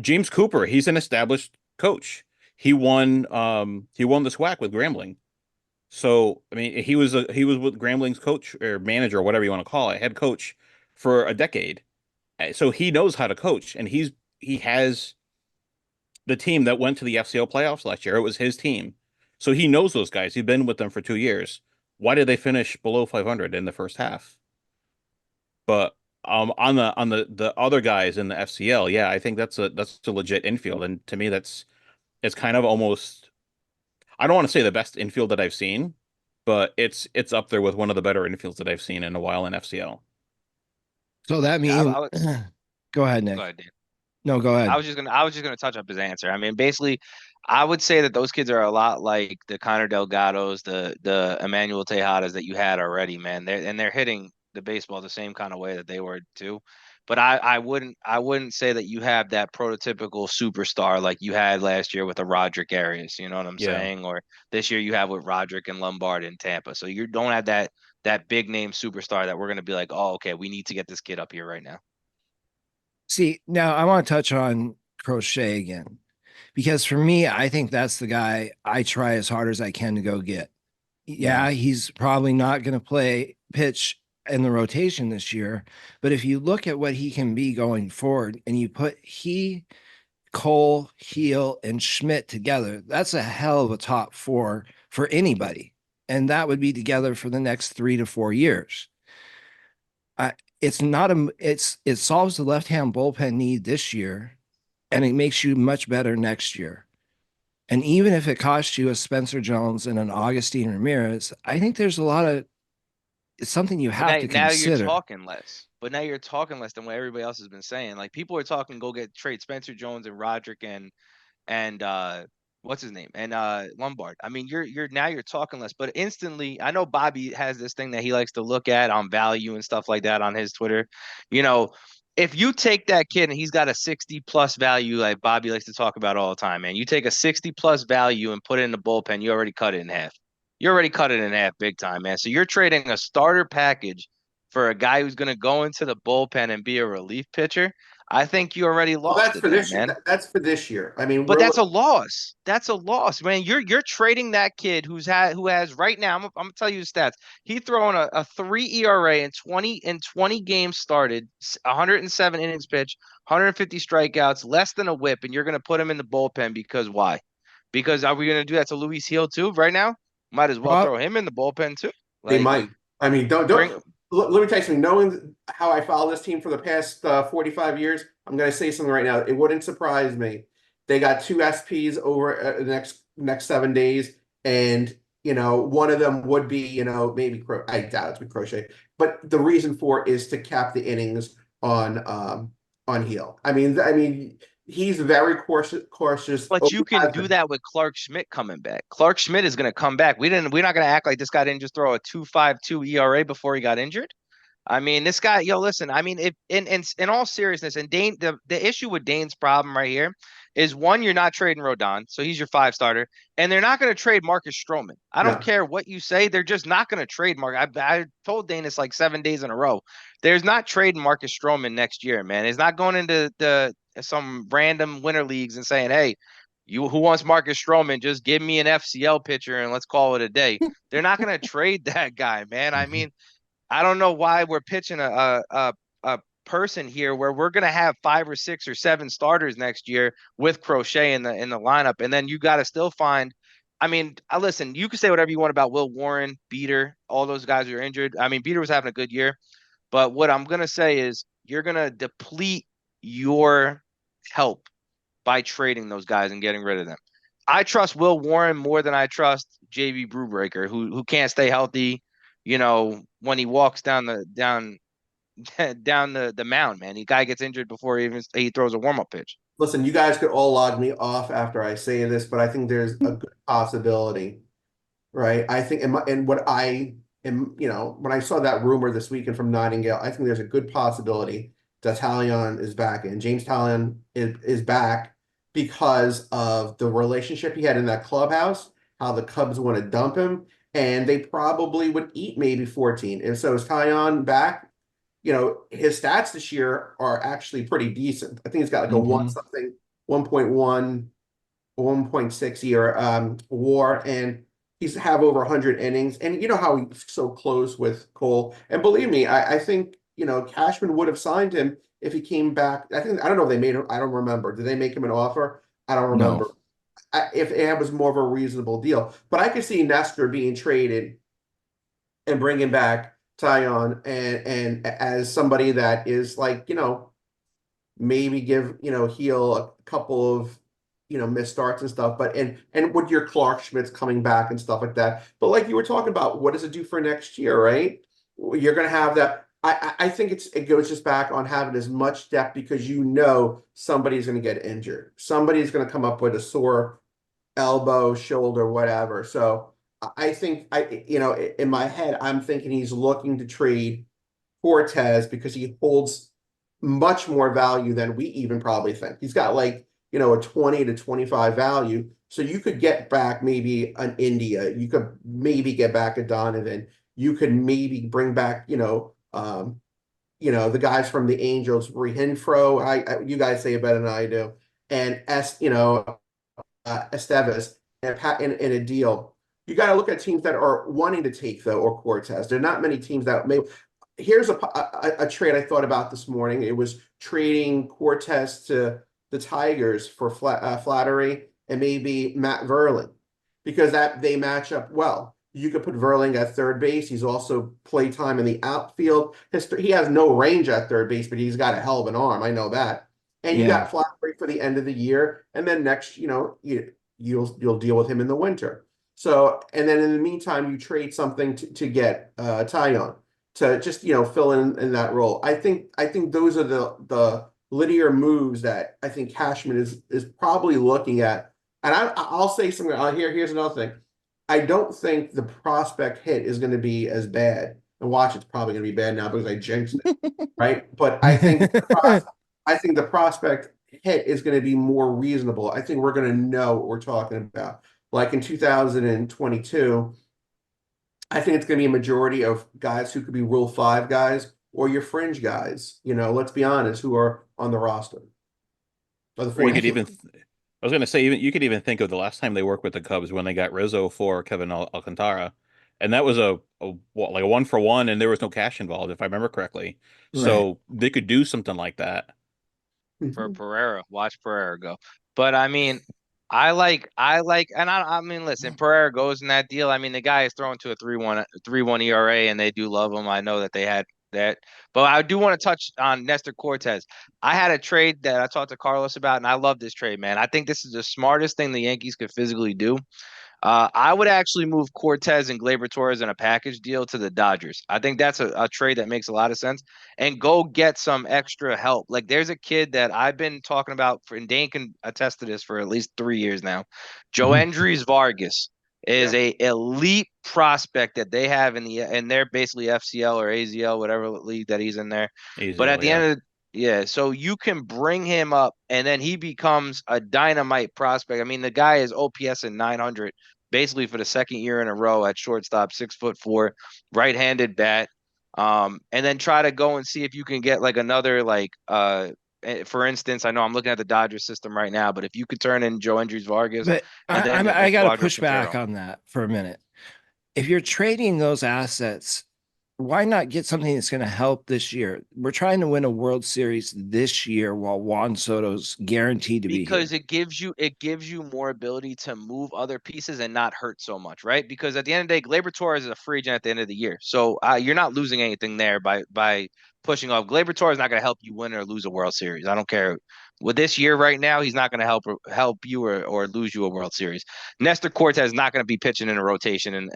James Cooper, he's an established coach. He won the SWAC with Grambling. So, I mean, he was with Grambling's coach or manager or whatever you want to call it, head coach for a decade. So he knows how to coach, and he has the team that went to the FCO playoffs last year. It was his team. So he knows those guys. He's been with them for 2 years. Why did they finish below 500 in the first half? But on the other guys in the FCL, yeah, I think that's a legit infield. And to me, it's kind of almost, I don't want to say the best infield that I've seen, but it's up there with one of the better infields that I've seen in a while in FCL. So that Yeah, means, go ahead, Nick. Go ahead, Dan. No, go ahead. I was just gonna touch up his answer. I mean, basically, I would say that those kids are a lot like the Connor Delgados, the Emmanuel Tejadas that you had already, man. They're hitting the baseball the same kind of way that they were too. But I wouldn't say that you have that prototypical superstar like you had last year with a Roderick Arias. You know what I'm Yeah. saying? Or this year you have with Roderick and Lombard in Tampa. So you don't have that big name superstar that we're gonna be like, oh, okay, we need to get this kid up here right now. See, now I want to touch on Crochet again, because for me, I think that's the guy I try as hard as I can to go get. Yeah, he's probably not going to pitch in the rotation this year, but if you look at what he can be going forward and you put Cole, Heel, and Schmidt together, that's a hell of a top 4 for anybody. And that would be together for the next 3 to 4 years. It's not it solves the left-hand bullpen need this year, and it makes you much better next year. And even if it costs you a Spencer Jones and an Augustine Ramirez, I think there's it's something you have to Now you're consider. talking less. But now you're talking less than what everybody else has been saying. Like people are talking, go trade Spencer Jones and Roderick and what's his name and Lombard. I mean, you're talking less, but instantly, I know Bobby has this thing that he likes to look at on value and stuff like that on his Twitter. If you take that kid and he's got a 60 plus value, like Bobby likes to talk about all the time, man, you take a 60 plus value and put it in the bullpen, you already cut it in half. You already cut it in half big time, man. So you're trading a starter package for a guy who's going to go into the bullpen and be a relief pitcher, I think you already Well, lost that's it for there, this year. man. That's for this year. I mean, But that's a loss. That's a loss, man. You're trading that kid who has right now. I'm gonna tell you the stats. He throwing a 3 ERA in 20 games started, 107 innings pitched, 150 strikeouts, less than a WHIP, and you're gonna put him in the bullpen because why? Because are we gonna do that to Luis Hill too right now? Might as well Well, throw him in the bullpen too. they Like might. I mean, don't. bring Let me tell you something. Knowing how I follow this team for the past 45 years, I'm going to say something right now. It wouldn't surprise me. They got two SPs over the next 7 days, and one of them would be maybe I doubt it's with Crochet, but the reason for it is to cap the innings on Heel. I mean, he's very cautious. But you can do that with Clark Schmidt coming back. Clark Schmidt is going to come back. We're not going to act like this guy didn't just throw a 2.52 ERA before he got injured. I mean, this guy, listen, I mean, if in all seriousness, and Dayne, the issue with Dayne's problem right here is one, you're not trading Rodon, so he's your 5 starter, and they're not going to trade Marcus Stroman. I don't No. care what you say, they're just not going to trade Mark. I told Dayne this like 7 days in a row. There's not trading Marcus Stroman next year, man. It's not going into some random winter leagues and saying, hey, who wants Marcus Stroman? Just give me an FCL pitcher and let's call it a day. They're not going to trade that guy, man. I mean, I don't know why we're pitching a person here where we're gonna have 5 or 6 or 7 starters next year with Crochet in the lineup, and then you got to still find. I mean, listen, you can say whatever you want about Will Warren, Beater, all those guys who are injured. I mean, Beater was having a good year, but what I'm gonna say is you're gonna deplete your help by trading those guys and getting rid of them. I trust Will Warren more than I trust JB Brewbreaker, who can't stay healthy. When he walks down down the mound, man, the guy gets injured before he throws a warm up pitch. Listen, you guys could all log me off after I say this, but I think there's a good possibility, right? I think, and what I am, when I saw that rumor this weekend from Nightingale, I think there's a good possibility that Talion is back, and James Talion is back because of the relationship he had in that clubhouse, how the Cubs want to dump him, and they probably would eat maybe 14. And so is Talion back? His stats this year are actually pretty decent. I think he's got like a one something, 1.1, 1.6 year WAR, and he's have over 100 innings. And you know how he's so close with Cole. And believe me, I think Cashman would have signed him if he came back. I don't know if they made him. I don't remember. Did they make him an offer? I don't remember. No. If it was more of a reasonable deal, but I could see Nestor being traded and bringing back Tyon and as somebody that is like, maybe give, Heel a couple of, missed starts and stuff, but and with your Clark Schmidt's coming back and stuff like that. But like you were talking about, what does it do for next year, right? You're gonna have that. I think it goes just back on having as much depth because somebody's gonna get injured. Somebody's gonna come up with a sore elbow, shoulder, whatever. So I think in my head, I'm thinking he's looking to trade Cortez because he holds much more value than we even probably think. He's got like, a 20 to 25 value. So you could get back maybe an India. You could maybe get back a Donovan. You could maybe bring back, the guys from the Angels, Renfro. You guys say it better than I do. And Estevez in a deal. You got to look at teams that are wanting to take or Cortez. There are not many teams that may. Here's a trade I thought about this morning. It was trading Cortez to the Tigers for Flattery and maybe Matt Verlin because that they match up well. You could put Verling at third base. He's also play time in the outfield. He has no range at third base, but he's got a hell of an arm. I know that. And you got Flattery for the end of the year, and then next, you'll deal with him in the winter. So, and then in the meantime, you trade something to get Tyon to just fill in that role. I think those are the linear moves that I think Cashman is probably looking at. And I'll say something. Here's another thing. I don't think the prospect hit is going to be as bad. And watch, it's probably going to be bad now because I jinxed it, right? But I think the prospect hit is going to be more reasonable. I think we're going to know what we're talking about. Like in 2022, I think it's going to be a majority of guys who could be Rule 5 guys or your fringe guys, let's be honest, who are on the roster. Or the Or you could 42. even, I was going to say, even you could even think of the last time they worked with the Cubs when they got Rizzo for Kevin Alcantara, and that was like a 1-for-1, and there was no cash involved, if I remember correctly. Right. So they could do something like that. For Pereira. Watch Pereira go. But I mean, I like, and I mean, listen, Pereira goes in that deal. I mean, the guy is thrown to a 3-1 ERA, and they do love him. I know that they had that, but I do want to touch on Nestor Cortez. I had a trade that I talked to Carlos about, and I love this trade, man. I think this is the smartest thing the Yankees could physically do. I would actually move Cortez and Gleyber Torres in a package deal to the Dodgers. I think that's a trade that makes a lot of sense. And go get some extra help. Like there's a kid that I've been talking about and Dayne can attest to this for at least 3 years now. Joe Andres Vargas is Yeah. a elite prospect that they have and they're basically FCL or AZL, whatever league that he's in there. But at AZL, the yeah. end of yeah, so you can bring him up and then he becomes a dynamite prospect. I mean, the guy is OPS in 900 basically for the second year in a row at shortstop, 6'4", right-handed bat. And then try to go and see if you can get like another for instance, I know I'm looking at the Dodgers system right now, but if you could turn in Joe Andres Vargas But and then I got to Eduardo push back Quintero. on that for a minute. If you're trading those assets, why not get something that's going to help this year? We're trying to win a World Series this year while Juan Soto's guaranteed to be Because here. it gives you more ability to move other pieces and not hurt so much, right? Because at the end of the day, Gleyber Torres is a free agent at the end of the year, so you're not losing anything there by pushing off. Gleyber Torres is not going to help you win or lose a World Series. I don't care. With this year right now, he's not going to help you or lose you a World Series. Nestor Cortez is not going to be pitching in a rotation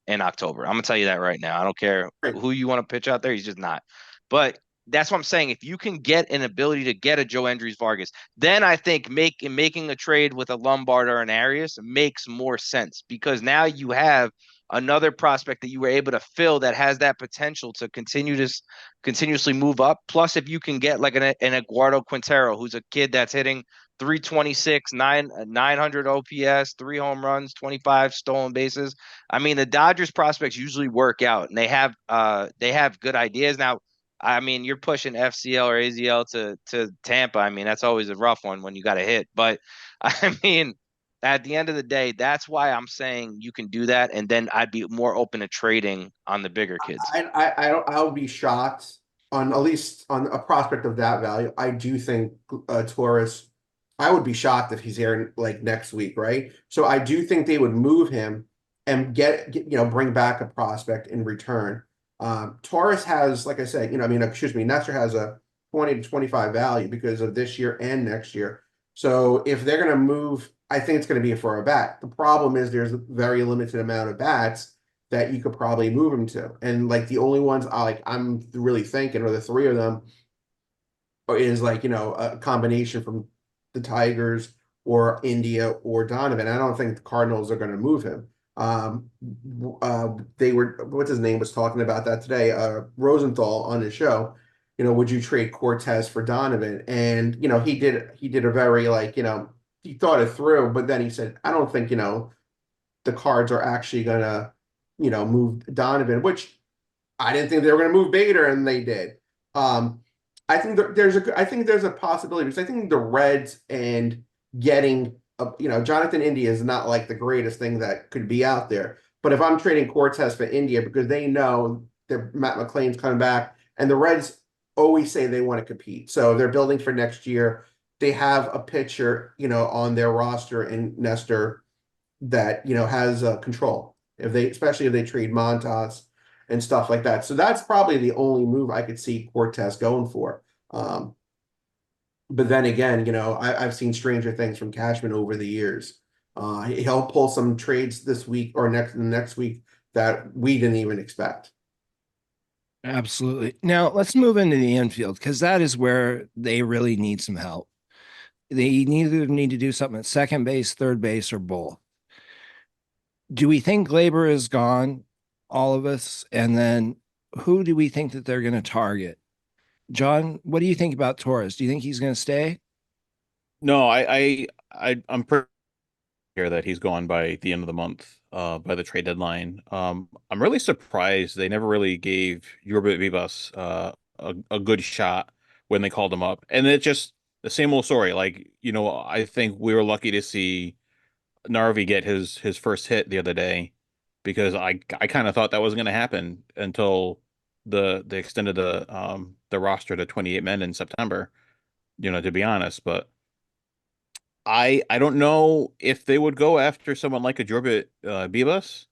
in October. I'm going to tell you that right now. I don't care Right. who you want to pitch out there. He's just not. But that's what I'm saying. If you can get an ability to get a Joe Andres Vargas, then I think making a trade with a Lombard or an Arias makes more sense because now you have another prospect that you were able to fill that has that potential to continuously move up. Plus, if you can get like an Eduardo Quintero, who's a kid that's hitting 326, 900 OPS, 3 home runs, 25 stolen bases. I mean, the Dodgers prospects usually work out and they have good ideas. Now, I mean, you're pushing FCL or AZL to Tampa. I mean, that's always a rough one when you got to hit. But I mean, at the end of the day, that's why I'm saying you can do that, and then I'd be more open to trading on the bigger kids. I would be shocked on at least on a prospect of that value. I do think Torres. I would be shocked if he's here like next week, right? So I do think they would move him and bring back a prospect in return. Torres has, like I said, excuse me, Nestor has a 20 to 25 value because of this year and next year. So if they're going to move, I think it's going to be for a bat. The problem is there's a very limited amount of bats that you could probably move him to. And like the only ones I'm really thinking are the three of them is a combination from the Tigers or India or Donovan. I don't think the Cardinals are going to move him. They were what's his name was talking about that today. Rosenthal on his show. Would you trade Cortez for Donovan? And he did a very he thought it through, but then he said, I don't think the Cards are actually gonna move Donovan, which I didn't think they were gonna move Bader, and they did. I think there's a possibility because I think the Reds and getting Jonathan India is not like the greatest thing that could be out there. But if I'm trading Cortez for India because they know that Matt McLain's coming back, and the Reds always say they want to compete, so they're building for next year. They have a pitcher, on their roster in Nestor that has control. Especially if they trade Montas and stuff like that. So that's probably the only move I could see Cortez going for. But then again, I've seen stranger things from Cashman over the years. He'll pull some trades this week or next week that we didn't even expect. Absolutely. Now let's move into the infield because that is where they really need some help. They either need to do something at second base, third base, or both. Do we think Gleyber is gone? All of us. And then who do we think that they're going to target? John, what do you think about Torres? Do you think he's going to stay? No, I'm pretty that he's gone by the end of the month, by the trade deadline. I'm really surprised they never really gave Yorba Vivas a good shot when they called him up. And it's just the same old story. Like, I think we were lucky to see Narvi get his first hit the other day because I kind of thought that wasn't going to happen until they extended the roster to 28 men in September, to be honest. But I don't know if they would go after someone like a Jorbit Bibas,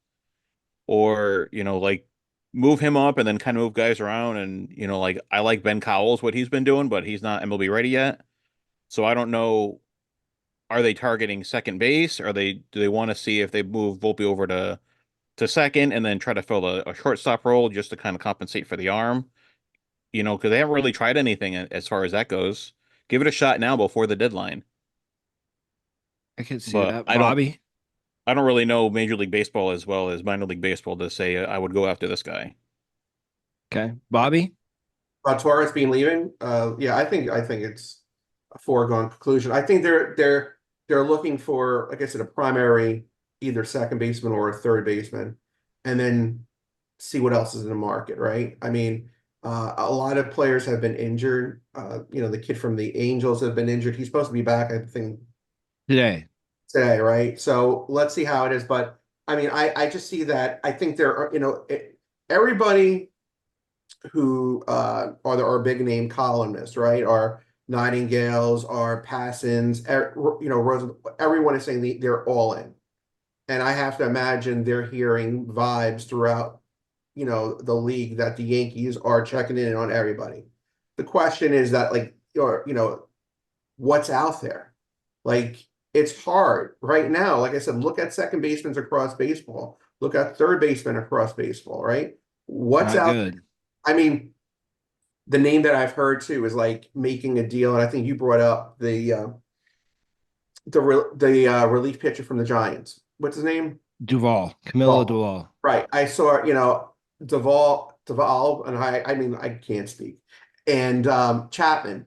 or like move him up and then kind of move guys around. And like I like Ben Cowell's what he's been doing, but he's not MLB ready yet. So I don't know. Are they targeting second base? Do they want to see if they move Volpe over to second and then try to fill a shortstop role just to kind of compensate for the arm? Because they haven't really tried anything as far as that goes. Give it a shot now before the deadline. I could see But that. I don't Bobby. I don't really know Major League Baseball as well as minor league baseball to say I would go after this guy. Okay. Bobby. About Torres being leaving, yeah, I think it's a foregone conclusion. I think they're looking for, like I said, a primary, either second baseman or a third baseman, and then see what else is in the market, right? I mean, a lot of players have been injured. The kid from the Angels have been injured. He's supposed to be back, I think, Today. today, right? So let's see how it is. But I mean, I just see that. I think there are, everybody who are big name columnists, right? Are Nightingales, are Passons, everyone is saying they're all in. And I have to imagine they're hearing vibes throughout, the league that the Yankees are checking in on everybody. The question is that, like, what's out there? Like, it's hard right now. Like I said, look at second basemen across baseball. Look at third basemen across baseball, right? What's Not out good. I mean, the name that I've heard too is like making a deal, and I think you brought up the relief pitcher from the Giants. What's his name? Duval. Camilo Duvall. Duval. Right. I saw, Duvall, and I mean, I can't speak. And Chapman.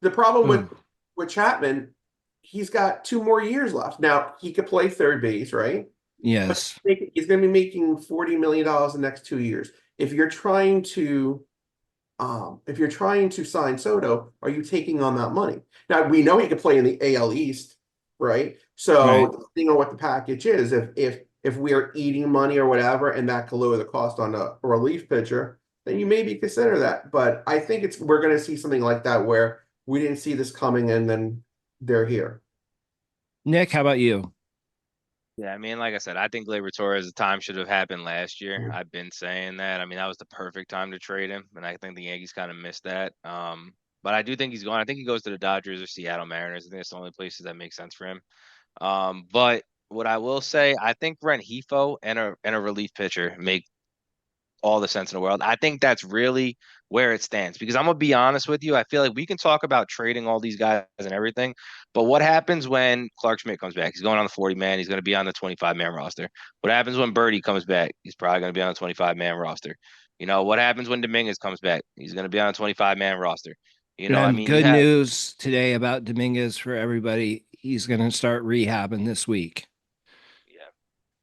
The problem Ooh, with Chapman, he's got 2 more years left. Now he could play third base, right? But yes. he's going to be making $40 million the next 2 years. If you're trying to sign Soto, are you taking on that money? Now we know he could play in the AL East, right? So Right. depending on what the package is, if we are eating money or whatever, and that could lower the cost on a relief pitcher, then you maybe consider that. But I think we're going to see something like that where we didn't see this coming, and then they're here. Nick, how about you? Yeah, I mean, like I said, I think Gleyber Torres' time should have happened last year. I've been saying that. I mean, that was the perfect time to trade him, and I think the Yankees kind of missed that. But I do think he's going. I think he goes to the Dodgers or Seattle Mariners. I think it's the only places that make sense for him. But what I will say, I think Renhefo and a relief pitcher make all the sense in the world. I think that's really where it stands because I'm gonna be honest with you. I feel like we can talk about trading all these guys and everything, but what happens when Clark Schmidt comes back? He's going on the 40 man. He's going to be on the 25-man roster. What happens when Birdie comes back? He's probably going to be on the 25-man roster. What happens when Dominguez comes back? He's going to be on a 25-man roster. I And mean, you good have news today about Dominguez for everybody. He's going to start rehabbing this week. yeah.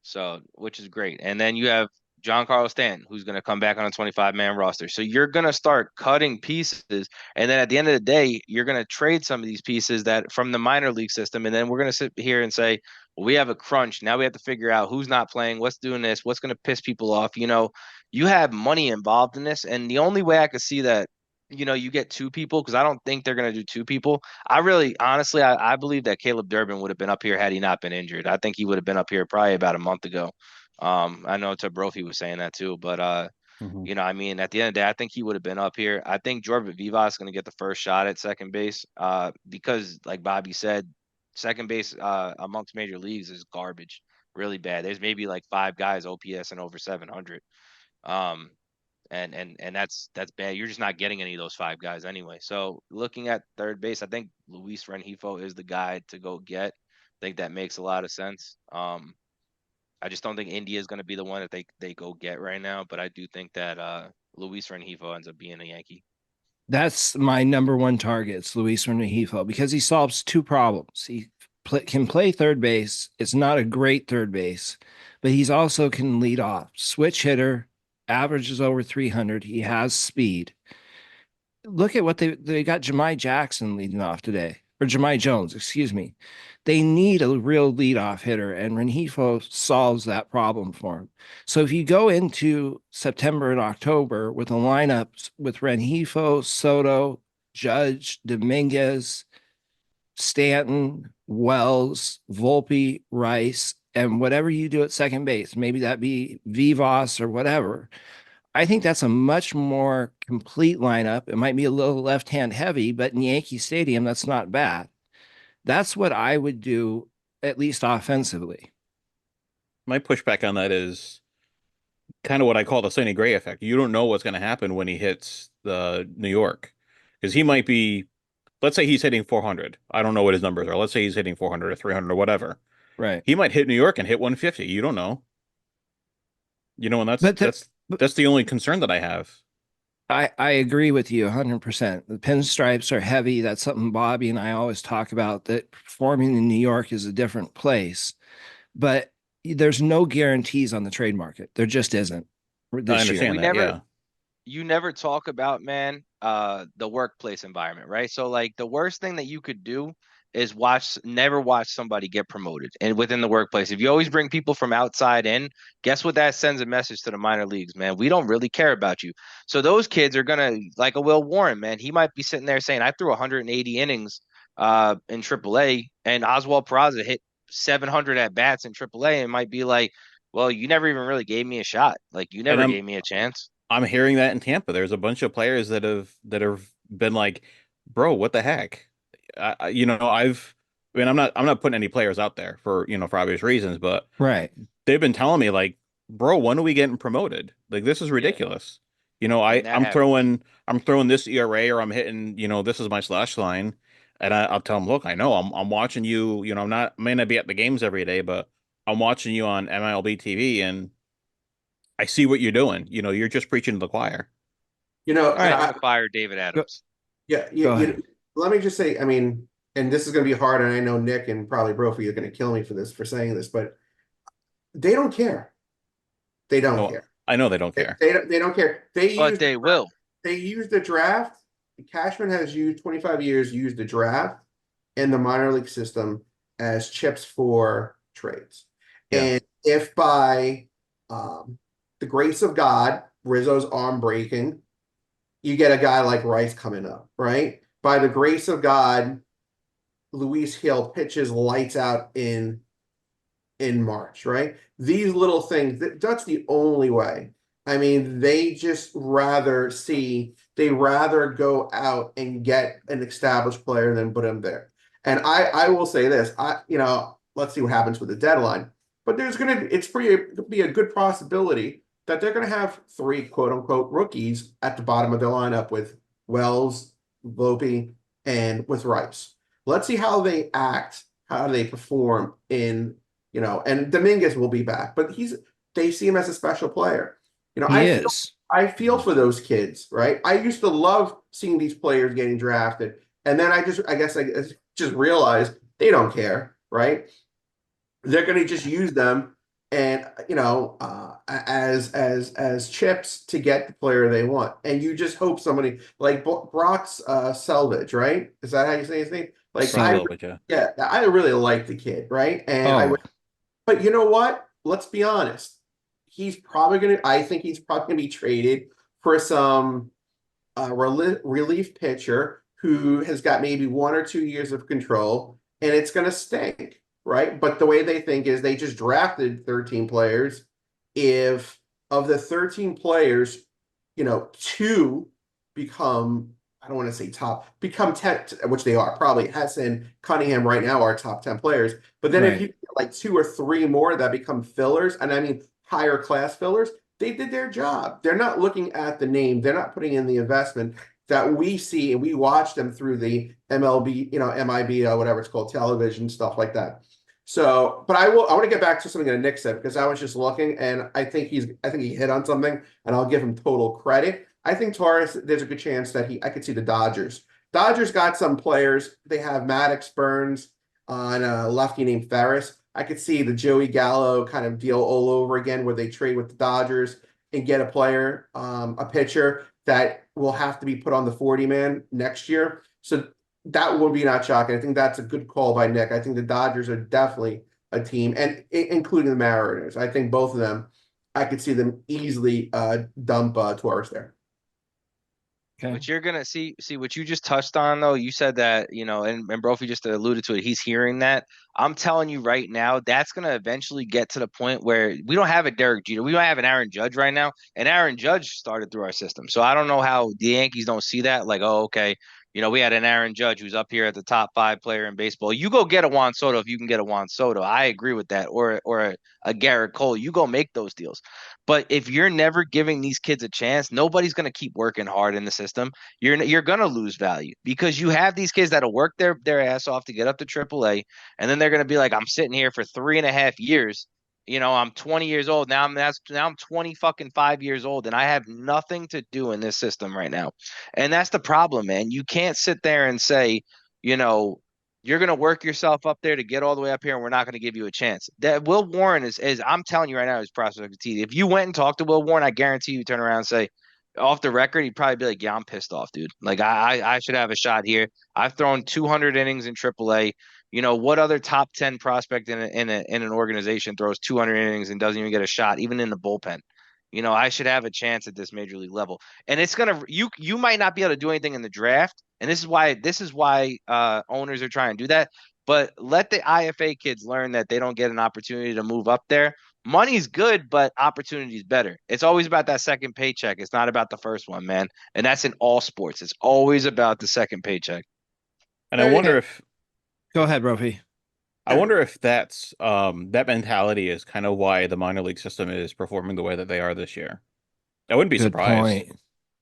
So, which is great. And then you have John Carlos Stanton, who's going to come back on a 25-man roster. So you're going to start cutting pieces. And then at the end of the day, you're going to trade some of these pieces that from the minor league system. And then we're going to sit here and say, well, we have a crunch. Now we have to figure out who's not playing, what's doing this, what's going to piss people off. You have money involved in this. And the only way I could see that, you get two people, because I don't think they're going to do two people. I really, honestly, I believe that Caleb Durbin would have been up here had he not been injured. I think he would have been up here probably about a month ago. I know Brophy was saying that too, but Mhm. I mean, at the end of the day, I think he would have been up here. I think Jordan Vivas is going to get the first shot at second base, because like Bobby said, second base amongst major leagues is garbage, really bad. There's maybe like five guys OPS and over 700. Um, and that's bad. You're just not getting any of those five guys anyway. So looking at third base, I think Luis Renjifo is the guy to go get. I think that makes a lot of sense. I just don't think India is going to be the one that they go get right now. But I do think that Luis Renjifo ends up being a Yankee. That's my number one target. It's Luis Rengifo because he solves two problems. He can play third base. It's not a great third base, but he's also can lead off. Switch hitter, averages over 300. He has speed. Look at what they got Jahmai Jackson leading off today, or Jahmai Jones, excuse me. They need a real leadoff hitter, and Rengifo solves that problem for him. So if you go into September and October with a lineup with Rengifo, Soto, Judge, Dominguez, Stanton, Wells, Volpe, Rice, and whatever you do at second base, maybe that be Vivas or whatever. I think that's a much more complete lineup. It might be a little left-hand heavy, but in Yankee Stadium, that's not bad. That's what I would do, at least offensively. My pushback on that is kind of what I call the Sonny Gray effect. You don't know what's going to happen when he hits the New York, because he might be, let's say he's hitting 400. I don't know what his numbers are. Let's say he's hitting 400 or 300 or whatever. Right. He might hit New York and hit 150. You don't know. And that's the only concern that I have. I agree with you 100%. The pinstripes are heavy. That's something Bobby and I always talk about, that performing in New York is a different place. But there's no guarantees on the trade market. There just isn't I this year. understand that, yeah. You never talk about, man, the workplace environment, right? So like the worst thing that you could do is never watch somebody get promoted and within the workplace. If you always bring people from outside in, guess what? That sends a message to the minor leagues, man. We don't really care about you. So those kids are gonna, like a Will Warren, man. He might be sitting there saying, I threw 180 innings in AAA, and Oswald Peraza hit 700 at bats in AAA, and might be like, well, you never even really gave me a shot. Like you And never gave me a chance. I'm hearing that in Tampa. There's a bunch of players that have been like, bro, what the heck? I'm not putting any players out there for obvious reasons, but Right. they've been telling me like, bro, when are we getting promoted? Like, this is ridiculous. And that I'm happens. throwing this ERA, or I'm hitting, this is my slash line. And I'll tell them, look, I know I'm watching you, may not be at the games every day, but I'm watching you on MLB TV, and I see what you're doing. You're just preaching to the choir. All It's right. time to fire David Adams. Yeah, Go ahead. let me just say, I mean, and this is going to be hard, and I know Nick and probably Brophy are going to kill me for saying this, but they don't care. They don't Oh, care. I know they don't care. They don't care. But they will. They use the draft. Cashman has used 25 years, used the draft and the minor league system as chips for trades. Yeah. And if by the grace of God, Rizzo's arm breaking, you get a guy like Rice coming up, right? By the grace of God, Luis Hill pitches lights out in March, right? These little things, that's the only way. I mean, they rather go out and get an established player than put him there. And I will say this, let's see what happens with the deadline. But it's be a good possibility that they're going to have 3 quote unquote rookies at the bottom of their lineup with Wells, Volpe, and with Rice. Let's see how they act, how they perform and Dominguez will be back, but they see him as a special player. I feel for those kids, right? I used to love seeing these players getting drafted, and then I guess I just realized they don't care, right? They're going to just use them and as chips to get the player they want, and you just hope somebody like Brock's Selvage, right? Is that how you say his name? Like I really like the kid, right? And but you know what? Let's be honest. I think he's probably going to be traded for some relief pitcher who has got maybe 1 or 2 years of control, and it's going to stink, right? But the way they think is they just drafted 13 players. If of the 13 players, 2 become, I don't want to say become 10, which they are. Probably Hesson, Cunningham right now are top 10 players. But then if you get like 2 or 3 more that become fillers, and I mean higher class fillers, they did their job. They're not looking at the name. They're not putting in the investment that we see, and we watch them through the MLB, MIB, whatever it's called, television, stuff like that. So, but I want to get back to something that Nick said, because I was just looking, and I think he hit on something, and I'll give him total credit. I think Torres, there's a good chance that I could see the Dodgers. Dodgers got some players. They have Maddox, Burns, on a lefty named Ferris. I could see the Joey Gallo kind of deal all over again, where they trade with the Dodgers and get a player, a pitcher that will have to be put on the 40 man next year. So that would be not shocking. I think that's a good call by Nick. I think the Dodgers are definitely a team, and including the Mariners. I think both of them, I could see them easily dump Torres there. Okay. But you're gonna see what you just touched on though. You said that, and Brophy just alluded to it. He's hearing that. I'm telling you right now, that's gonna eventually get to the point where we don't have a Derek Jeter. We don't have an Aaron Judge right now. And Aaron Judge started through our system. So I don't know how the Yankees don't see that. Like, oh, okay, we had an Aaron Judge who's up here at the top 5 player in baseball. You go get a Juan Soto if you can get a Juan Soto. I agree with that. Or a Garrett Cole. You go make those deals. But if you're never giving these kids a chance, nobody's going to keep working hard in the system. You're going to lose value because you have these kids that'll work their ass off to get up to AAA, and then they're going to be like, I'm sitting here for 3.5 years. I'm 20 years old now. I'm 20 fucking 5 years old, and I have nothing to do in this system right now. And that's the problem, man. You can't sit there and say, you know, you're going to work yourself up there to get all the way up here, and we're not going to give you a chance. That Will Warren is I'm telling you right now, is prospect T. If you went and talked to Will Warren, I guarantee you turn around and say, off the record, he'd probably be like, "Yeah, I'm pissed off, dude. Like, I should have a shot here. I've thrown 200 innings in AAA. What other top 10 prospect in an organization throws 200 innings and doesn't even get a shot, even in the bullpen? I should have a chance at this major league level. And it's gonna you might not be able to do anything in the draft, and this is why owners are trying to do that. But let the IFA kids learn that they don't get an opportunity to move up there. Money's good, but opportunity is better. It's always about that second paycheck. It's not about the first one, man. And that's in all sports. It's always about the second paycheck. And I wonder if Go ahead, Brophy. that's that mentality is kind of why the minor league system is performing the way that they are this year. I wouldn't be Good surprised. point.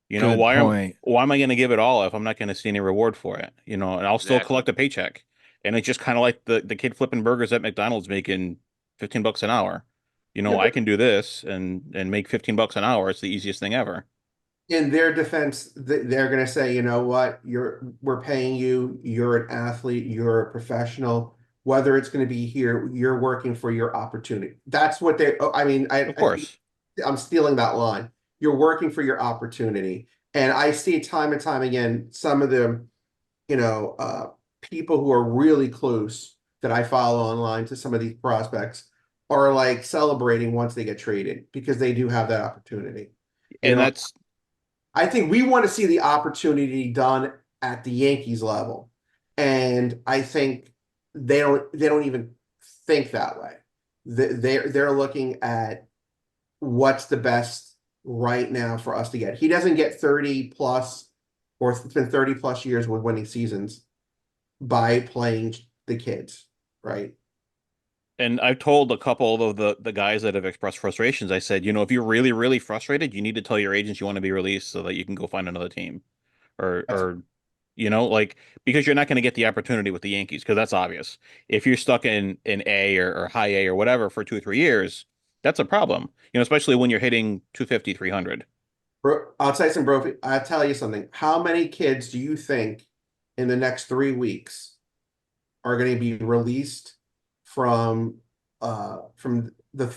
Why Good point. am I going to give it all if I'm not going to see any reward for it? And I'll still Exactly. collect a paycheck. And it's just kind of like the kid flipping burgers at McDonald's making $15 an hour. Yeah, I can do this and make $15 an hour. It's the easiest thing ever. in their defense, they're going to say, you know what, we're paying you. You're an athlete. You're a professional. Whether it's going to be here, you're working for your opportunity. That's what they. I mean, Of course. I'm stealing that line. You're working for your opportunity, and I see time and time again some of the, people who are really close that I follow online to some of these prospects are like celebrating once they get traded because they do have that opportunity. You And know, that's I think we want to see the opportunity done at the Yankees level. And I think they don't even think that way. They're looking at what's the best right now for us to get. He doesn't get 30 plus, or it's been 30 plus years with winning seasons by playing the kids, right? And I've told a couple of the guys that have expressed frustrations. I said, if you're really, really frustrated, you need to tell your agents you want to be released so that you can go find another team. Or That's like, because you're not going to get the opportunity with the Yankees, because that's obvious. If you're stuck in A or high A or whatever for 2 or 3 years, that's a problem. Especially when you're hitting 250, 300. I'll tell you some bro. I'll tell you something. How many kids do you think in the next 3 weeks are going to be released from the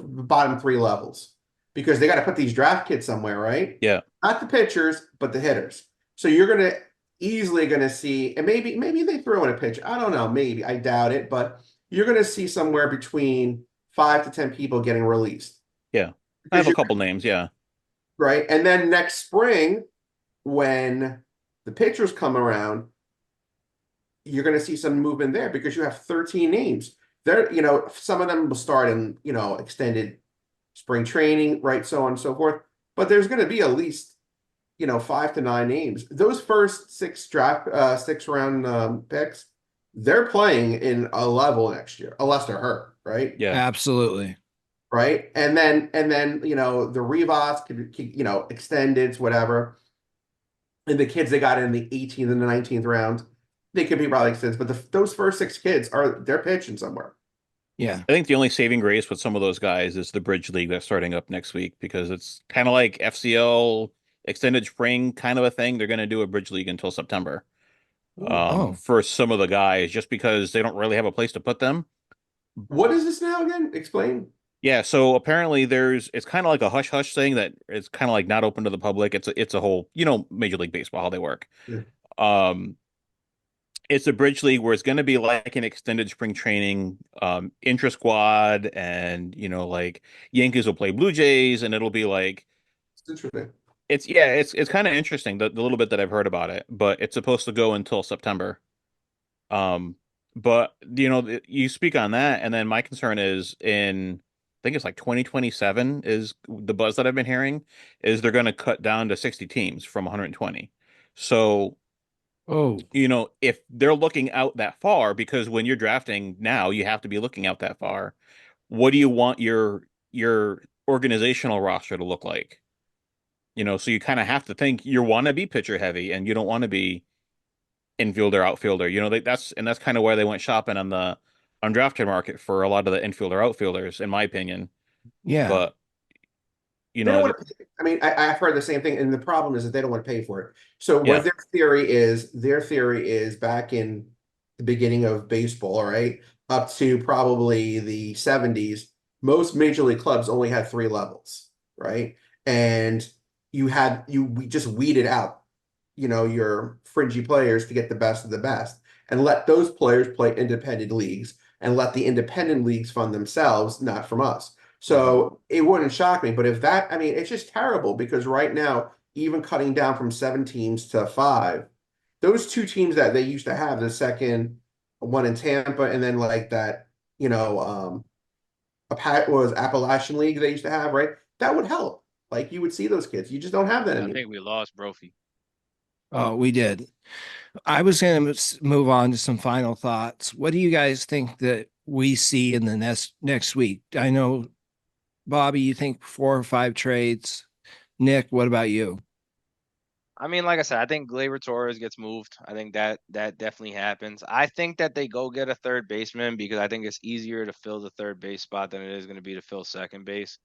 bottom three levels? Because they got to put these draft kids somewhere, right? Yeah. Not the pitchers, but the hitters. So you're going to easily going to see, and maybe they throw in a pitch. I don't know. Maybe I doubt it, but you're going to see somewhere between 5 to 10 people getting released. Yeah. I have a couple names. Yeah. Right. And then next spring, when the pitchers come around, you're going to see some movement there because you have 13 names. There, some of them will start in, extended spring training, right? So on and so forth. But there's going to be at least, 5 to 9 names. Those first 6 round picks, they're playing in a level next year, unless they're hurt, right? Yeah. Absolutely. Right. And then, the Rivas could, extended, whatever. And the kids they got in the 18th and the 19th round, they could be probably extended. But those first 6 kids they're pitching somewhere. Yeah. I think the only saving grace with some of those guys is the Bridge League that's starting up next week, because it's kind of like FCL extended spring kind of a thing. They're going to do a Bridge League until September. Oh, for some of the guys just because they don't really have a place to put them. What is this now again? Explain. Yeah, so apparently it's kind of like a hush hush thing that it's kind of like not open to the public. It's a whole, Major League Baseball, how they work. Yeah. Um, it's a bridge league where it's going to be like an extended spring training, intra squad, and like Yankees will play Blue Jays, and it'll be like It's interesting. it's kind of interesting the little bit that I've heard about it, but it's supposed to go until September. Um, but you speak on that, and then my concern is I think it's like 2027 is the buzz that I've been hearing is they're going to cut down to 60 teams from 120. So, oh, if they're looking out that far, because when you're drafting now, you have to be looking out that far. What do you want your organizational roster to look like? So you kind of have to think you want to be pitcher heavy, and you don't want to be infielder, outfielder. That's kind of where they went shopping on the undrafted market for a lot of the infielder, outfielders, in my opinion. yeah. But you They don't know, want to. I mean, I've heard the same thing, and the problem is that they don't want to pay for it. So what yeah, their theory is back in the beginning of baseball, right, up to probably the 70s, most major league clubs only had three levels, right? And we just weeded out, your fringy players to get the best of the best, and let those players play independent leagues, and let the independent leagues fund themselves, not from us. So it wouldn't shock me. But if that, I mean, it's just terrible because right now, even cutting down from 7 teams to 5, those two teams that they used to have, the second one in Tampa, and then like that, was Appalachian League they used to have, right? That would help. Like you would see those kids. You just don't have that I anymore. think we lost Brophy. Oh, we did. I was going to move on to some final thoughts. What do you guys think that we see in the next week? I know, Bobby, you think 4 or 5 trades. Nick, what about you? I mean, like I said, I think Gleyber Torres gets moved. I think that definitely happens. I think that they go get a third baseman because I think it's easier to fill the third base spot than it is going to be to fill second base.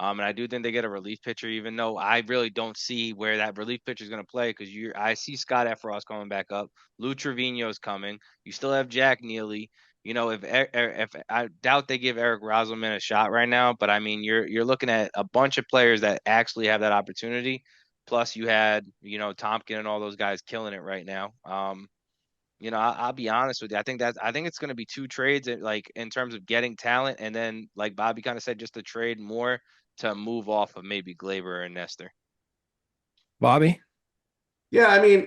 And I do think they get a relief pitcher, even though I really don't see where that relief pitcher is going to play because I see Scott Efros coming back up. Lou Trevino's coming. You still have Jack Neely. If I doubt they give Eric Roselman a shot right now, but I mean, you're looking at a bunch of players that actually have that opportunity. Plus, you had, Tompkin and all those guys killing it right now. I'll be honest with you. I think it's going to be 2 trades, like in terms of getting talent, and then like Bobby kind of said, just to trade more to move off of maybe Glaber and Nestor. Bobby? Yeah, I mean,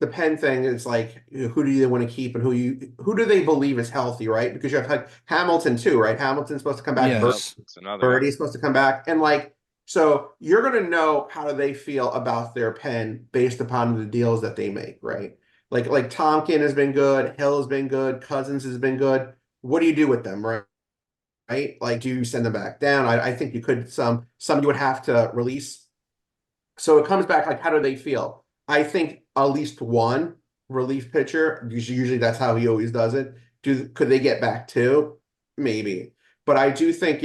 the Penn thing is like, who do you want to keep and who do they believe is healthy, right? Because you have like Hamilton too, right? Hamilton's supposed to come back. Yep, Yes. it's another one. Birdie's supposed to come back, and like, so you're gonna know how do they feel about their pen based upon the deals that they make, right? Like Tompkin has been good, Hill has been good, Cousins has been good. What do you do with them, right? Right? Like, do you send them back down? I think you could some you would have to release. So it comes back like, how do they feel? I think at least one relief pitcher, because usually that's how he always does it. Could they get back two? Maybe. But I do think,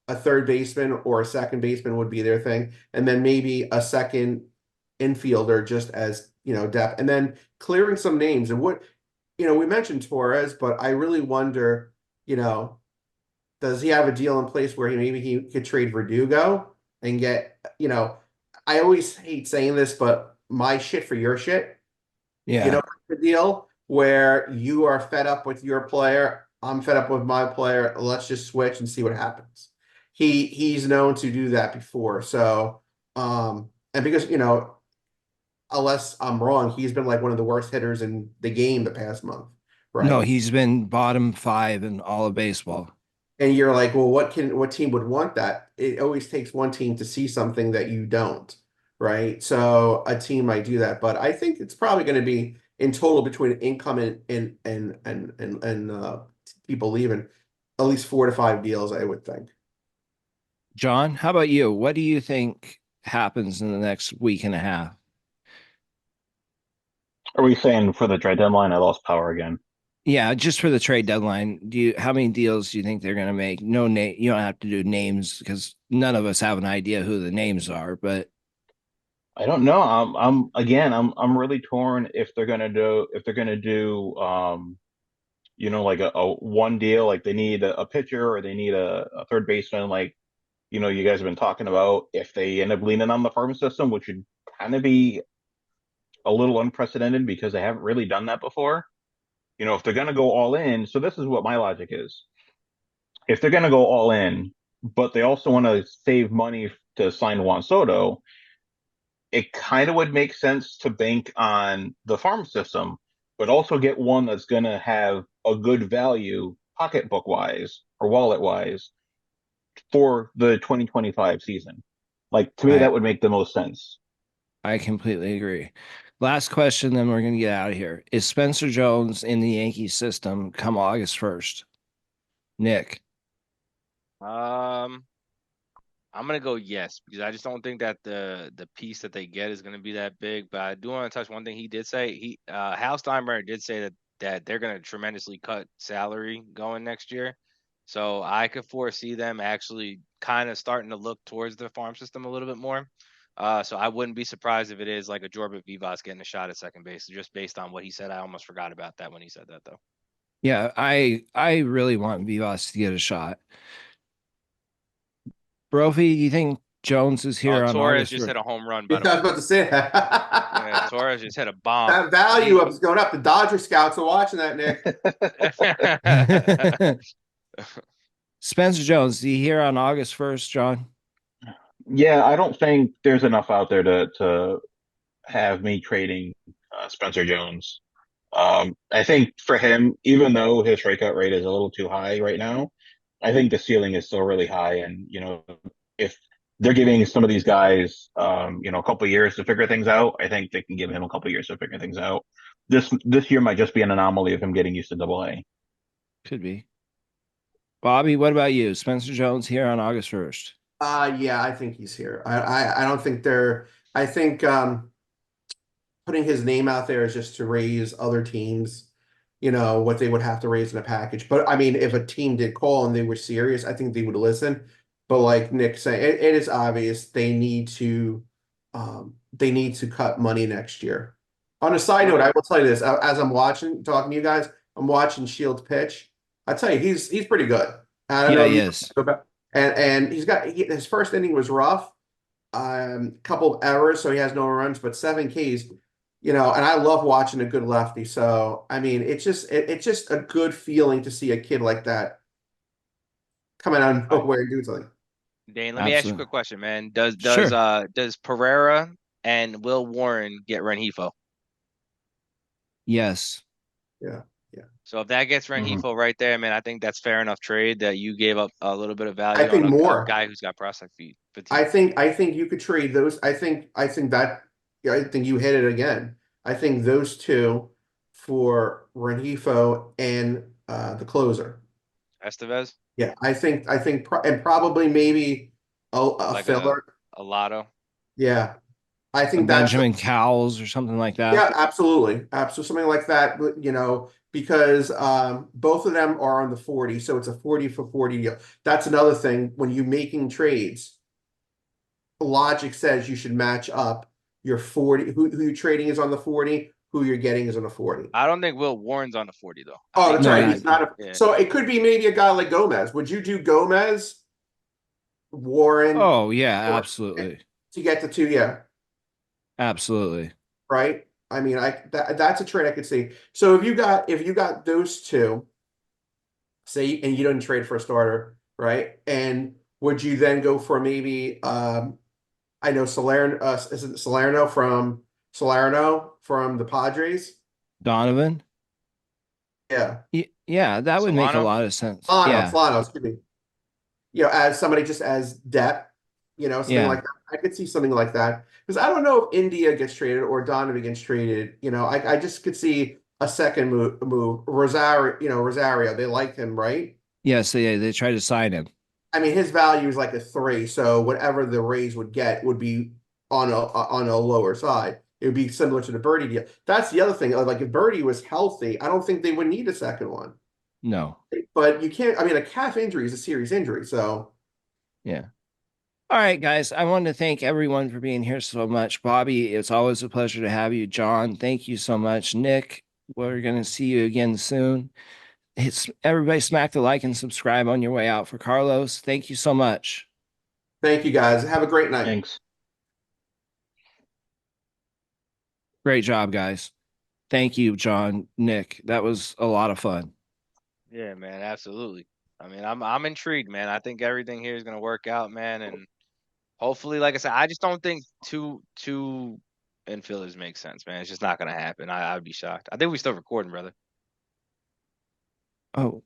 a third baseman or a second baseman would be their thing. And then maybe a second infielder just as, depth. And then clearing some names. And we mentioned Torres, but I really wonder, does he have a deal in place where maybe he could trade Verdugo and get, I always hate saying this, but my shit for your shit, Yeah. the deal where you are fed up with your player, I'm fed up with my player. Let's just switch and see what happens. He's known to do that before. So, and because, unless I'm wrong, he's been like one of the worst hitters in the game the past month, No, right? he's been bottom 5 in all of baseball. And you're like, well, what team would want that? It always takes one team to see something that you don't, right? So a team might do that, but I think it's probably going to be in total between income and people leaving at least 4 to 5 deals, I would think. John, how about you? What do you think happens in the next week and a half? Are we saying for the trade deadline? I lost power again. Yeah, just for the trade deadline, how many deals do you think they're going to make? No name, you don't have to do names because none of us have an idea who the names are, but I don't know. I'm really torn if they're gonna do like a one deal, like they need a pitcher or they need a third baseman, like you guys have been talking about. If they end up leaning on the farm system, which would kind of be a little unprecedented because they haven't really done that before. If they're gonna go all in, so this is what my logic is. If they're gonna go all in, but they also want to save money to sign Juan Soto, it kind of would make sense to bank on the farm system, but also get one that's going to have a good value pocketbook wise or wallet wise for the 2025 season. Like to me, I that would make the most sense. I completely agree. Last question, then we're gonna get out of here. Is Spencer Jones in the Yankee system come August 1st? Nick. Um, I'm gonna go yes because I just don't think that the piece that they get is gonna be that big. But I do want to touch one thing he did say. Hal Steinbrenner did say that they're gonna tremendously cut salary going next year. So I could foresee them actually kind of starting to look towards the farm system a little bit more. So I wouldn't be surprised if it is like a Jorbit Vivas getting a shot at second base, just based on what he said. I almost forgot about that when he said that though. Yeah, I really want Vivas to get a shot. Brophy, you think Jones is Oh, here on Torres August just 1st? hit a home run, Yeah, by the I way. was about to say Yeah, that. Torres just hit a bomb. That value of is going up. The Dodger scouts are watching that, Nick. Spencer Jones, do you hear on August 1st, John? Yeah, I don't think there's enough out there to have me trading Spencer Jones. I think for him, even though his strikeout rate is a little too high right now, I think the ceiling is still really high. And, if they're giving some of these guys, a couple of years to figure things out, I think they can give him a couple of years to figure things out. This year might just be an anomaly of him getting used to Double A. Could be. Bobby, what about you? Spencer Jones here on August 1st. Yeah, I think he's here. I don't think they're. I think putting his name out there is just to raise other teams, what they would have to raise in a package. But I mean, if a team did call and they were serious, I think they would listen. But like Nick said, it is obvious they need to cut money next year. On a side note, I will tell you this: as I'm talking to you guys, I'm watching Shields pitch. I tell you, he's pretty good. I don't Yeah, know if he you is. go back, and his first inning was rough, couple of errors, so he has no runs, but 7 Ks. And I love watching a good lefty. So I mean, it's just a good feeling to see a kid like that coming out of All right, nowhere and doing something. Dane, let me ask you a Absolutely. quick question, man. Does Pereira and Will Warren get Renhefo? Yes. Yeah, yeah. So if that gets Mhm. Renhefo right there, man, I think that's fair enough trade that you gave up a little bit of I value on think a more. guy who's got prospect feet I fatigue. think I think you could trade those. I think that yeah, I think you hit it again. I think those two for Renhefo and the closer. Estevez, Yeah, and probably maybe a like a filler. Lotto. Yeah, I A think that's Benjamin Cowles or something like that. yeah, absolutely, absolutely something like that. Because both of them are on the 40, so it's a 40 for 40 deal. That's another thing when you're making trades. Logic says you should match up your 40, who you're trading is on the 40, who you're getting is on the 40. I don't think Will Warren's on the 40 though. I Oh, think that's No, right. that He's not yeah. so it could be maybe a guy like Gomez. Would you do Gomez, Warren, oh yeah, or absolutely. to get to two? Yeah, Absolutely. right. I mean, that's a trade I could see. So if you got those two, say, and you didn't trade for a starter, right? And would you then go for maybe I know Salerno, is it Salerno from the Padres? Donovan? Yeah. Yeah, that would make a Solano. lot of sense. Flano, Yeah. Flano, excuse me. As somebody just as depth, something Yeah. like that. I could see something like that. Because I don't know if India gets traded or Donovan gets traded. I just could see a second move. Rosario, they like him, right? Yes, they tried to sign him. I mean, his value is like a 3, so whatever the Rays would get would be on a lower side. It would be similar to the Birdie deal. That's the other thing. Like if Birdie was healthy, I don't think they would need a second one. No. But you can't. I mean, a calf injury is a serious injury, so Yeah. All right, guys. I want to thank everyone for being here so much. Bobby, it's always a pleasure to have you. John, thank you so much. Nick, we're going to see you again soon. It's everybody smack the like and subscribe on your way out. For Carlos, thank you so much. Thank you guys. Have a great night. Thanks. Great job, guys. Thank you, John, Nick. That was a lot of fun. Yeah, man, absolutely. I mean, I'm intrigued, man. I think everything here is gonna work out, man, and hopefully, like I said, I just don't think two infielders make sense, man. It's just not gonna happen. I'd be shocked. I think we still recording, brother. Oh,